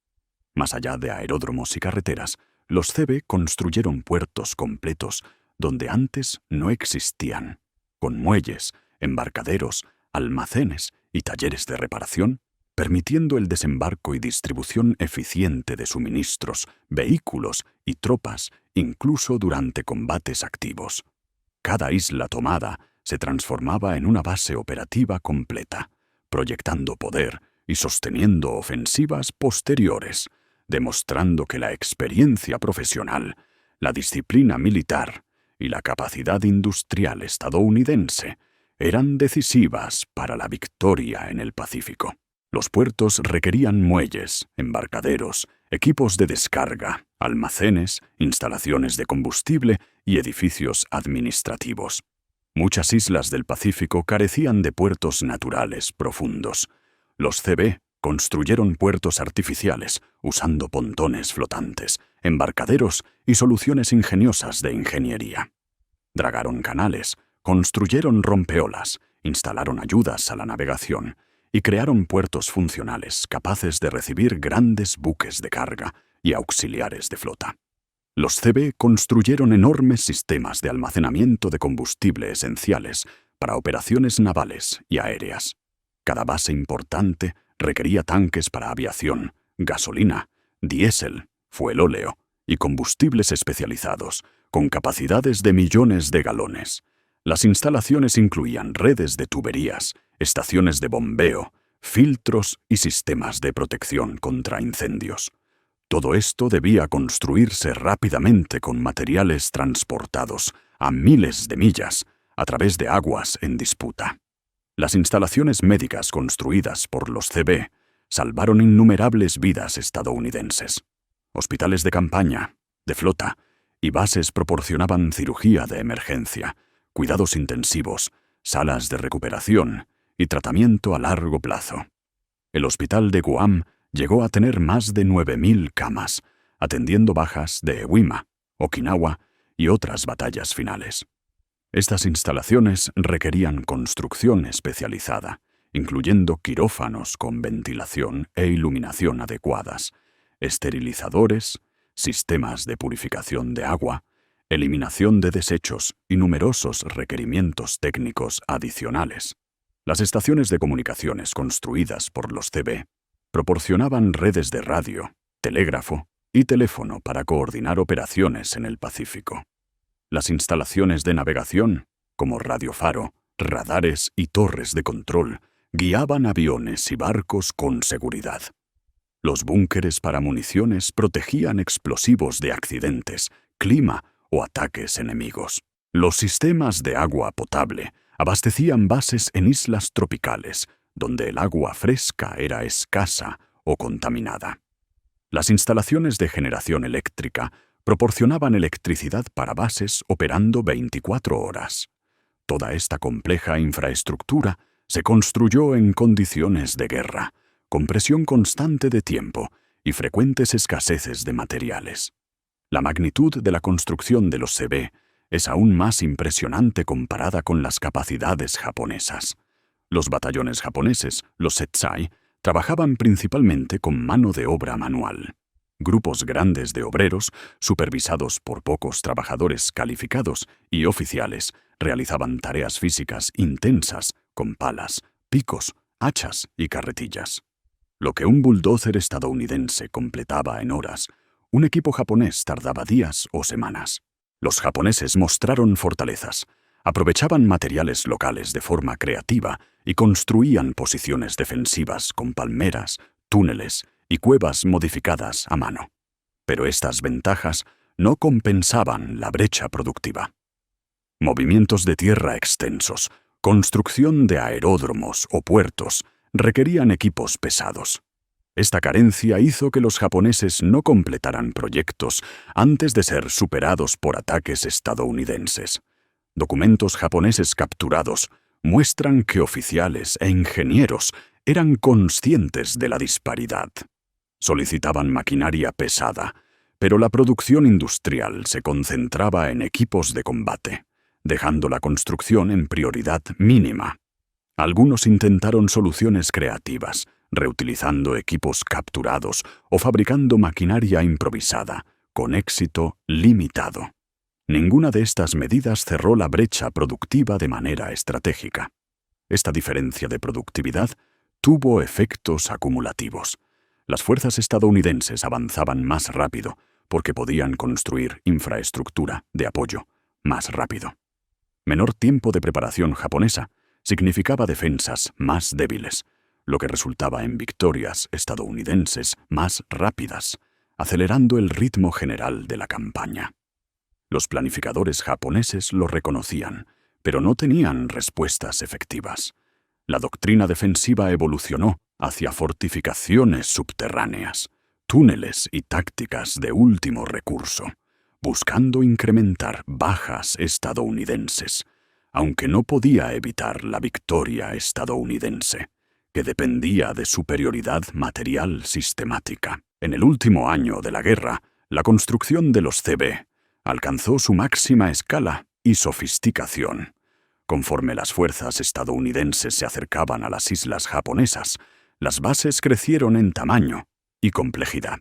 Más allá de aeródromos y carreteras, los CB construyeron puertos completos donde antes no existían, con muelles, embarcaderos, almacenes y talleres de reparación, permitiendo el desembarco y distribución eficiente de suministros, vehículos y tropas, incluso durante combates activos. Cada isla tomada se transformaba en una base operativa completa, proyectando poder y sosteniendo ofensivas posteriores, demostrando que la experiencia profesional, la disciplina militar y la capacidad industrial estadounidense eran decisivas para la victoria en el Pacífico. Los puertos requerían muelles, embarcaderos, equipos de descarga, almacenes, instalaciones de combustible y edificios administrativos. Muchas islas del Pacífico carecían de puertos naturales profundos. Los CB construyeron puertos artificiales usando pontones flotantes, embarcaderos y soluciones ingeniosas de ingeniería. Dragaron canales, construyeron rompeolas, instalaron ayudas a la navegación y crearon puertos funcionales capaces de recibir grandes buques de carga y auxiliares de flota. Los CB construyeron enormes sistemas de almacenamiento de combustible esenciales para operaciones navales y aéreas. Cada base importante requería tanques para aviación, gasolina, diésel, fuelóleo y combustibles especializados, con capacidades de millones de galones. Las instalaciones incluían redes de tuberías, estaciones de bombeo, filtros y sistemas de protección contra incendios. Todo esto debía construirse rápidamente con materiales transportados a miles de millas a través de aguas en disputa. Las instalaciones médicas construidas por los CB salvaron innumerables vidas estadounidenses. Hospitales de campaña, de flota y bases proporcionaban cirugía de emergencia, cuidados intensivos, salas de recuperación y tratamiento a largo plazo. El hospital de Guam llegó a tener más de 9.000 camas, atendiendo bajas de Iwo Jima, Okinawa y otras batallas finales. Estas instalaciones requerían construcción especializada, incluyendo quirófanos con ventilación e iluminación adecuadas, esterilizadores, sistemas de purificación de agua, eliminación de desechos y numerosos requerimientos técnicos adicionales. Las estaciones de comunicaciones construidas por los CB proporcionaban redes de radio, telégrafo y teléfono para coordinar operaciones en el Pacífico. Las instalaciones de navegación, como radiofaro, radares y torres de control, guiaban aviones y barcos con seguridad. Los búnkeres para municiones protegían explosivos de accidentes, clima o ataques enemigos. Los sistemas de agua potable abastecían bases en islas tropicales, donde el agua fresca era escasa o contaminada. Las instalaciones de generación eléctrica proporcionaban electricidad para bases operando 24 horas. Toda esta compleja infraestructura se construyó en condiciones de guerra, con presión constante de tiempo y frecuentes escaseces de materiales. La magnitud de la construcción de los CB es aún más impresionante comparada con las capacidades japonesas. Los batallones japoneses, los Setsai, trabajaban principalmente con mano de obra manual. Grupos grandes de obreros, supervisados por pocos trabajadores calificados y oficiales, realizaban tareas físicas intensas con palas, picos, hachas y carretillas. Lo que un bulldozer estadounidense completaba en horas, un equipo japonés tardaba días o semanas. Los japoneses mostraron fortalezas, aprovechaban materiales locales de forma creativa y construían posiciones defensivas con palmeras, túneles y cuevas modificadas a mano. Pero estas ventajas no compensaban la brecha productiva. Movimientos de tierra extensos, construcción de aeródromos o puertos requerían equipos pesados. Esta carencia hizo que los japoneses no completaran proyectos antes de ser superados por ataques estadounidenses. Documentos japoneses capturados muestran que oficiales e ingenieros eran conscientes de la disparidad. Solicitaban maquinaria pesada, pero la producción industrial se concentraba en equipos de combate, dejando la construcción en prioridad mínima. Algunos intentaron soluciones creativas, reutilizando equipos capturados o fabricando maquinaria improvisada, con éxito limitado. Ninguna de estas medidas cerró la brecha productiva de manera estratégica. Esta diferencia de productividad tuvo efectos acumulativos. Las fuerzas estadounidenses avanzaban más rápido porque podían construir infraestructura de apoyo más rápido. Menor tiempo de preparación japonesa significaba defensas más débiles, lo que resultaba en victorias estadounidenses más rápidas, acelerando el ritmo general de la campaña. Los planificadores japoneses lo reconocían, pero no tenían respuestas efectivas. La doctrina defensiva evolucionó hacia fortificaciones subterráneas, túneles y tácticas de último recurso, buscando incrementar bajas estadounidenses, aunque no podía evitar la victoria estadounidense, que dependía de superioridad material sistemática. En el último año de la guerra, la construcción de los CB alcanzó su máxima escala y sofisticación. Conforme las fuerzas estadounidenses se acercaban a las islas japonesas, las bases crecieron en tamaño y complejidad.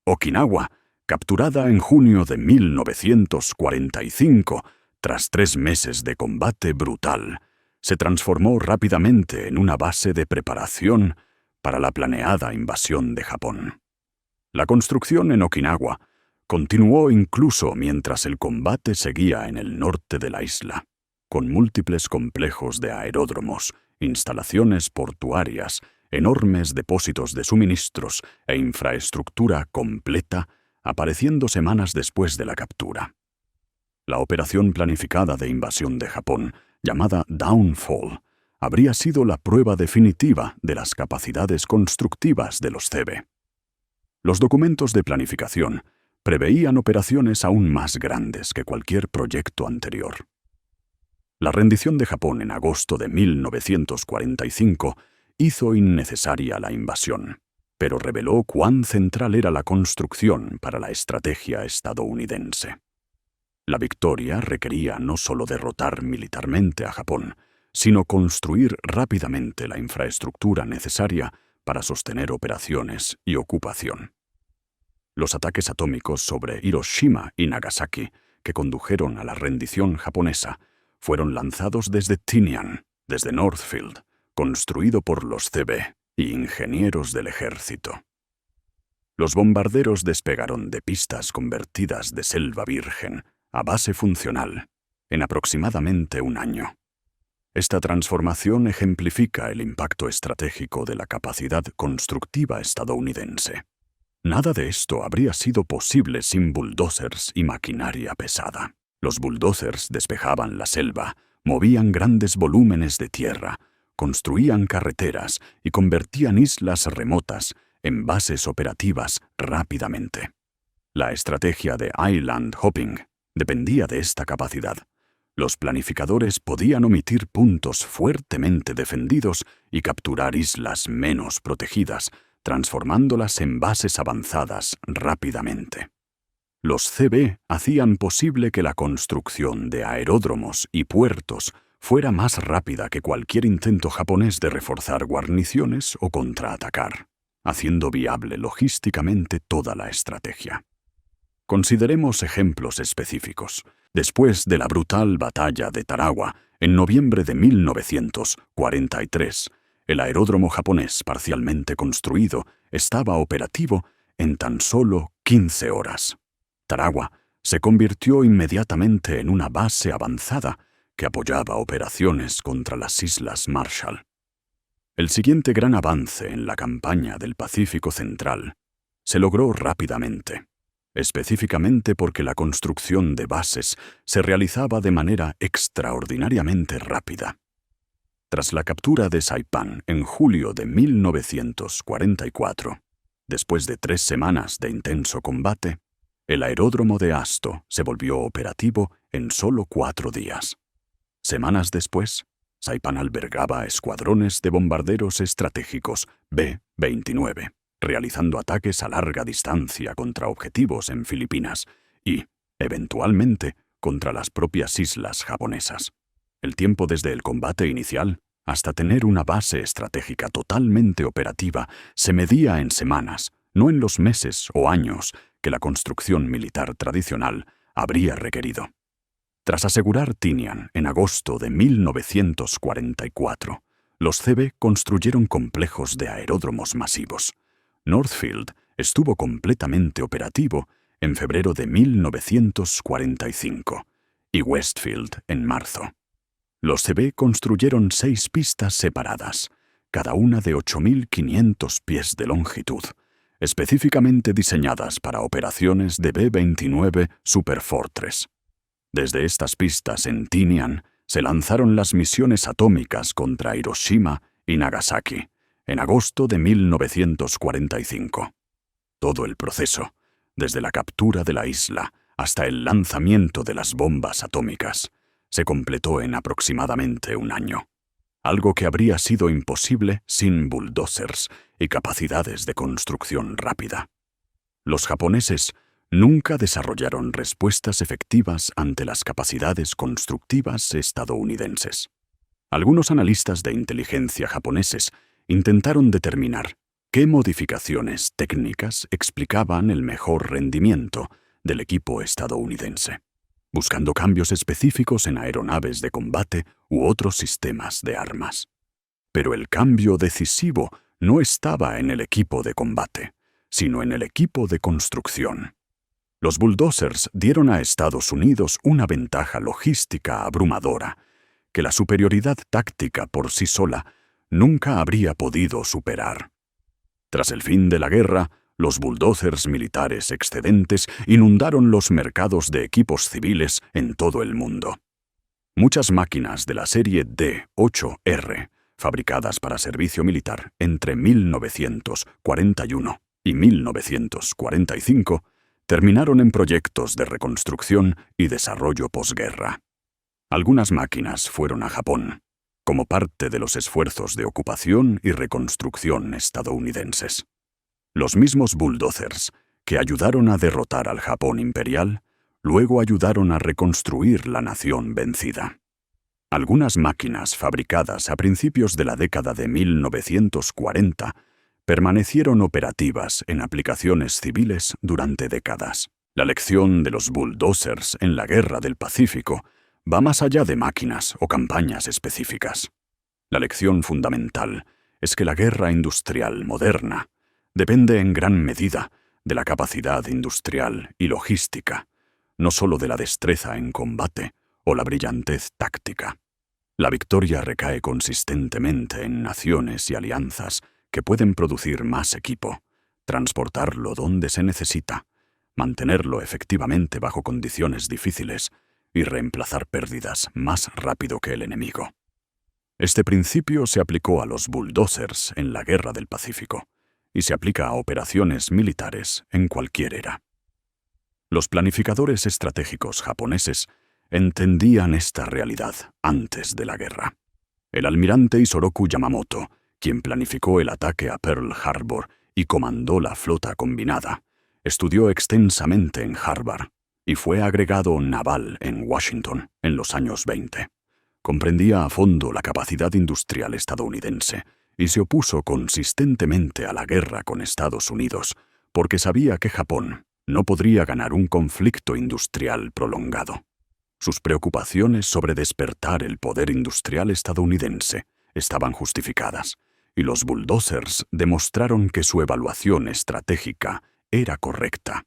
Okinawa, capturada en junio de 1945, tras 3 meses de combate brutal, se transformó rápidamente en una base de preparación para la planeada invasión de Japón. La construcción en Okinawa continuó incluso mientras el combate seguía en el norte de la isla, con múltiples complejos de aeródromos, instalaciones portuarias, enormes depósitos de suministros e infraestructura completa apareciendo semanas después de la captura. La operación planificada de invasión de Japón, llamada Downfall, habría sido la prueba definitiva de las capacidades constructivas de los CB. Los documentos de planificación preveían operaciones aún más grandes que cualquier proyecto anterior. La rendición de Japón en agosto de 1945 hizo innecesaria la invasión. pero reveló cuán central era la construcción para la estrategia estadounidense. La victoria requería no solo derrotar militarmente a Japón, sino construir rápidamente la infraestructura necesaria para sostener operaciones y ocupación. Los ataques atómicos sobre Hiroshima y Nagasaki, que condujeron a la rendición japonesa, fueron lanzados desde Tinian, desde Northfield, construido por los CB y ingenieros del ejército. Los bombarderos despegaron de pistas convertidas de selva virgen a base funcional en aproximadamente un año. Esta transformación ejemplifica el impacto estratégico de la capacidad constructiva estadounidense. Nada de esto habría sido posible sin bulldozers y maquinaria pesada. Los bulldozers despejaban la selva, movían grandes volúmenes de tierra, construían carreteras y convertían islas remotas en bases operativas rápidamente. La estrategia de island hopping dependía de esta capacidad. Los planificadores podían omitir puntos fuertemente defendidos y capturar islas menos protegidas, transformándolas en bases avanzadas rápidamente. Los CB hacían posible que la construcción de aeródromos y puertos fuera más rápida que cualquier intento japonés de reforzar guarniciones o contraatacar, haciendo viable logísticamente toda la estrategia. Consideremos ejemplos específicos. Después de la brutal batalla de Tarawa, en noviembre de 1943, el aeródromo japonés parcialmente construido estaba operativo en tan solo 15 horas. Tarawa se convirtió inmediatamente en una base avanzada que apoyaba operaciones contra las Islas Marshall. El siguiente gran avance en la campaña del Pacífico Central se logró rápidamente, específicamente porque la construcción de bases se realizaba de manera extraordinariamente rápida. Tras la captura de Saipan en julio de 1944, después de 3 semanas de intenso combate, el aeródromo de Asto se volvió operativo en solo 4 días. Semanas después, Saipan albergaba escuadrones de bombarderos estratégicos B-29, realizando ataques a larga distancia contra objetivos en Filipinas y, eventualmente, contra las propias islas japonesas. El tiempo desde el combate inicial hasta tener una base estratégica totalmente operativa se medía en semanas, no en los meses o años que la construcción militar tradicional habría requerido. Tras asegurar Tinian en agosto de 1944, los CB construyeron complejos de aeródromos masivos. Northfield estuvo completamente operativo en febrero de 1945 y Westfield en marzo. Los CB construyeron 6 pistas separadas, cada una de 8.500 pies de longitud, específicamente diseñadas para operaciones de B-29 Superfortress. Desde estas pistas en Tinian se lanzaron las misiones atómicas contra Hiroshima y Nagasaki en agosto de 1945. Todo el proceso, desde la captura de la isla hasta el lanzamiento de las bombas atómicas, se completó en aproximadamente un año, algo que habría sido imposible sin bulldozers y capacidades de construcción rápida. Los japoneses nunca desarrollaron respuestas efectivas ante las capacidades constructivas estadounidenses. Algunos analistas de inteligencia japoneses intentaron determinar qué modificaciones técnicas explicaban el mejor rendimiento del equipo estadounidense, buscando cambios específicos en aeronaves de combate u otros sistemas de armas. Pero el cambio decisivo no estaba en el equipo de combate, sino en el equipo de construcción. Los bulldozers dieron a Estados Unidos una ventaja logística abrumadora que la superioridad táctica por sí sola nunca habría podido superar. Tras el fin de la guerra, los bulldozers militares excedentes inundaron los mercados de equipos civiles en todo el mundo. Muchas máquinas de la serie D-8R, fabricadas para servicio militar entre 1941 y 1945, terminaron en proyectos de reconstrucción y desarrollo posguerra. Algunas máquinas fueron a Japón, como parte de los esfuerzos de ocupación y reconstrucción estadounidenses. Los mismos bulldozers que ayudaron a derrotar al Japón imperial, luego ayudaron a reconstruir la nación vencida. Algunas máquinas fabricadas a principios de la década de 1940 permanecieron operativas en aplicaciones civiles durante décadas. La lección de los bulldozers en la Guerra del Pacífico va más allá de máquinas o campañas específicas. La lección fundamental es que la guerra industrial moderna depende en gran medida de la capacidad industrial y logística, no solo de la destreza en combate o la brillantez táctica. La victoria recae consistentemente en naciones y alianzas que pueden producir más equipo, transportarlo donde se necesita, mantenerlo efectivamente bajo condiciones difíciles y reemplazar pérdidas más rápido que el enemigo. Este principio se aplicó a los bulldozers en la Guerra del Pacífico y se aplica a operaciones militares en cualquier era. Los planificadores estratégicos japoneses entendían esta realidad antes de la guerra. El almirante Isoroku Yamamoto, quien planificó el ataque a Pearl Harbor y comandó la flota combinada, estudió extensamente en Harvard y fue agregado naval en Washington en los años 20. Comprendía a fondo la capacidad industrial estadounidense y se opuso consistentemente a la guerra con Estados Unidos porque sabía que Japón no podría ganar un conflicto industrial prolongado. Sus preocupaciones sobre despertar el poder industrial estadounidense estaban justificadas, y los bulldozers demostraron que su evaluación estratégica era correcta.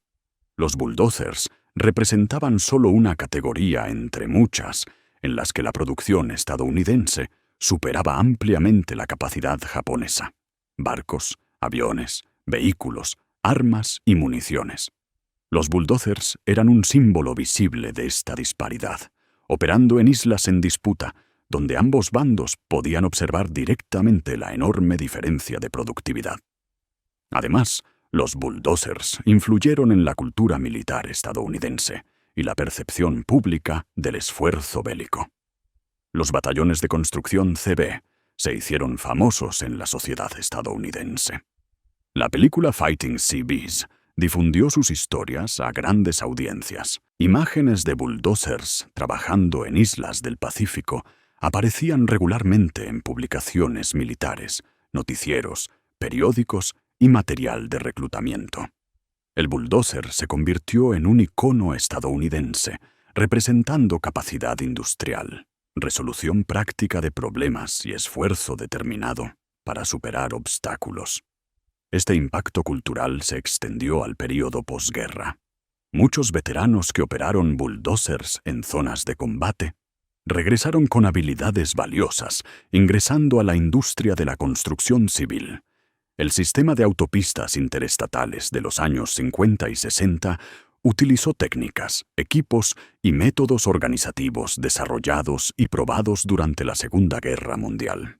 Los bulldozers representaban solo una categoría entre muchas en las que la producción estadounidense superaba ampliamente la capacidad japonesa: barcos, aviones, vehículos, armas y municiones. Los bulldozers eran un símbolo visible de esta disparidad, operando en islas en disputa, donde ambos bandos podían observar directamente la enorme diferencia de productividad. Además, los bulldozers influyeron en la cultura militar estadounidense y la percepción pública del esfuerzo bélico. Los batallones de construcción CB se hicieron famosos en la sociedad estadounidense. La película Fighting CBs difundió sus historias a grandes audiencias. Imágenes de bulldozers trabajando en islas del Pacífico aparecían regularmente en publicaciones militares, noticieros, periódicos y material de reclutamiento. El bulldozer se convirtió en un icono estadounidense, representando capacidad industrial, resolución práctica de problemas y esfuerzo determinado para superar obstáculos. Este impacto cultural se extendió al período posguerra. Muchos veteranos que operaron bulldozers en zonas de combate regresaron con habilidades valiosas, ingresando a la industria de la construcción civil. El sistema de autopistas interestatales de los años 50 y 60 utilizó técnicas, equipos y métodos organizativos desarrollados y probados durante la Segunda Guerra Mundial.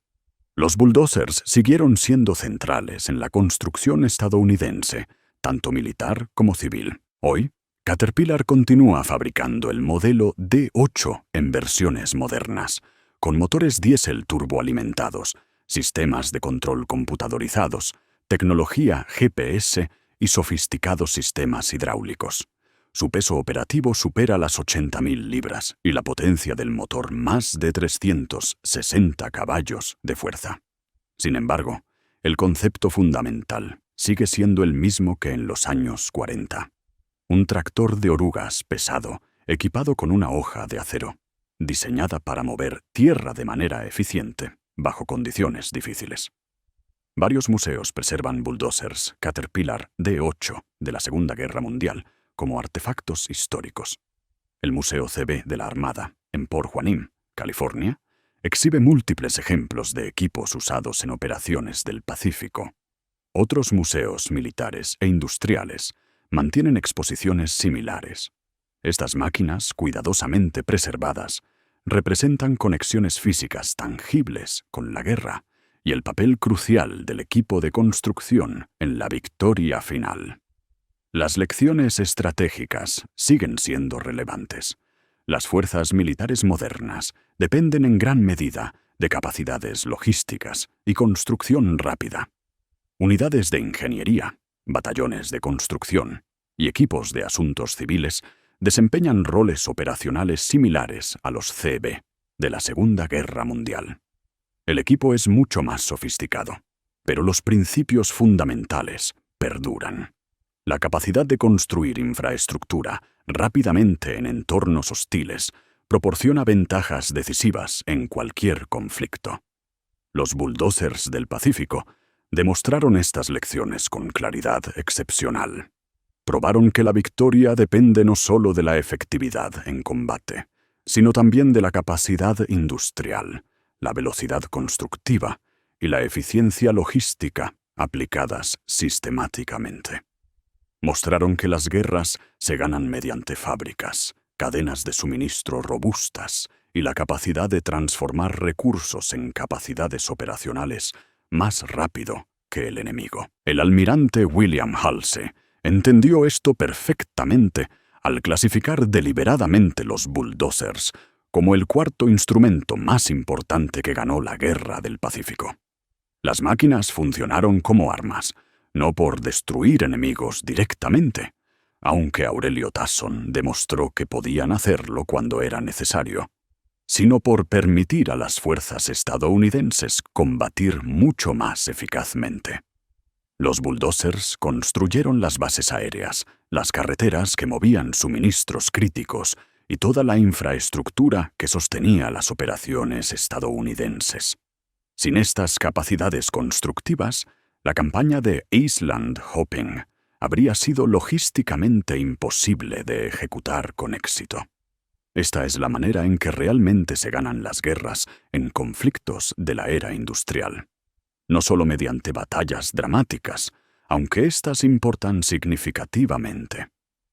Los bulldozers siguieron siendo centrales en la construcción estadounidense, tanto militar como civil. Hoy, Caterpillar continúa fabricando el modelo D8 en versiones modernas, con motores diésel turboalimentados, sistemas de control computadorizados, tecnología GPS y sofisticados sistemas hidráulicos. Su peso operativo supera las 80.000 libras y la potencia del motor más de 360 caballos de fuerza. Sin embargo, el concepto fundamental sigue siendo el mismo que en los años 40. Un tractor de orugas pesado, equipado con una hoja de acero, diseñada para mover tierra de manera eficiente, bajo condiciones difíciles. Varios museos preservan bulldozers Caterpillar D8 de la Segunda Guerra Mundial como artefactos históricos. El Museo CB de la Armada, en Port Hueneme, California, exhibe múltiples ejemplos de equipos usados en operaciones del Pacífico. Otros museos militares e industriales mantienen exposiciones similares. Estas máquinas, cuidadosamente preservadas, representan conexiones físicas tangibles con la guerra y el papel crucial del equipo de construcción en la victoria final. Las lecciones estratégicas siguen siendo relevantes. Las fuerzas militares modernas dependen en gran medida de capacidades logísticas y construcción rápida. Unidades de ingeniería, batallones de construcción y equipos de asuntos civiles desempeñan roles operacionales similares a los CB de la Segunda Guerra Mundial. El equipo es mucho más sofisticado, pero los principios fundamentales perduran. La capacidad de construir infraestructura rápidamente en entornos hostiles proporciona ventajas decisivas en cualquier conflicto. Los bulldozers del Pacífico demostraron estas lecciones con claridad excepcional. Probaron que la victoria depende no solo de la efectividad en combate, sino también de la capacidad industrial, la velocidad constructiva y la eficiencia logística aplicadas sistemáticamente. Mostraron que las guerras se ganan mediante fábricas, cadenas de suministro robustas y la capacidad de transformar recursos en capacidades operacionales más rápido que el enemigo. El almirante William Halsey entendió esto perfectamente al clasificar deliberadamente los bulldozers como el cuarto instrumento más importante que ganó la Guerra del Pacífico. Las máquinas funcionaron como armas, no por destruir enemigos directamente, aunque Aurelio Tasson demostró que podían hacerlo cuando era necesario, sino por permitir a las fuerzas estadounidenses combatir mucho más eficazmente. Los bulldozers construyeron las bases aéreas, las carreteras que movían suministros críticos y toda la infraestructura que sostenía las operaciones estadounidenses. Sin estas capacidades constructivas, la campaña de Island Hopping habría sido logísticamente imposible de ejecutar con éxito. Esta es la manera en que realmente se ganan las guerras en conflictos de la era industrial. No solo mediante batallas dramáticas, aunque éstas importan significativamente.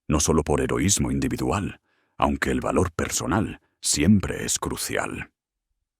No solo por heroísmo individual, aunque el valor personal siempre es crucial.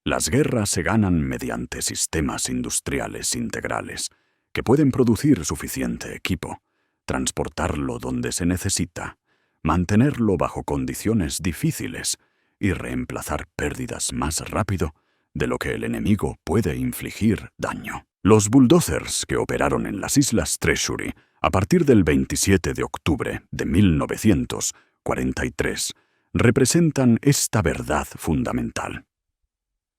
Las guerras se ganan mediante sistemas industriales integrales, que pueden producir suficiente equipo, transportarlo donde se necesita, mantenerlo bajo condiciones difíciles y reemplazar pérdidas más rápido de lo que el enemigo puede infligir daño. Los bulldozers que operaron en las Islas Treasury a partir del 27 de octubre de 1943 representan esta verdad fundamental.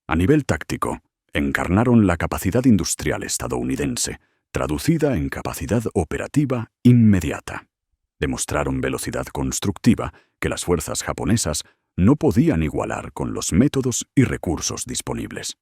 A nivel táctico, encarnaron la capacidad industrial estadounidense, traducida en capacidad operativa inmediata. Demostraron velocidad constructiva que las fuerzas japonesas no podían igualar con los métodos y recursos disponibles.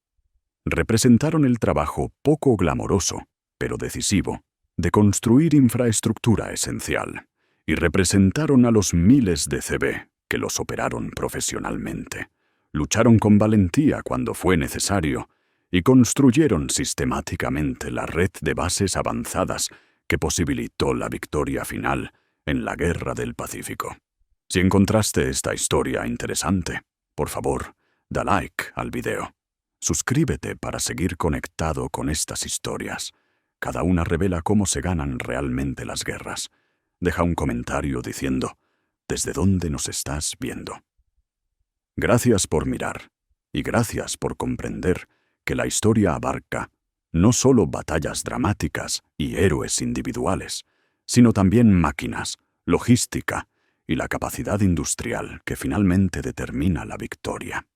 Representaron el trabajo poco glamoroso, pero decisivo, de construir infraestructura esencial, y representaron a los miles de CB que los operaron profesionalmente. Lucharon con valentía cuando fue necesario y construyeron sistemáticamente la red de bases avanzadas que posibilitó la victoria final en la Guerra del Pacífico. Si encontraste esta historia interesante, por favor, da like al video. Suscríbete para seguir conectado con estas historias. Cada una revela cómo se ganan realmente las guerras. Deja un comentario diciendo desde dónde nos estás viendo. Gracias por mirar y gracias por comprender que la historia abarca no solo batallas dramáticas y héroes individuales, sino también máquinas, logística y la capacidad industrial que finalmente determina la victoria.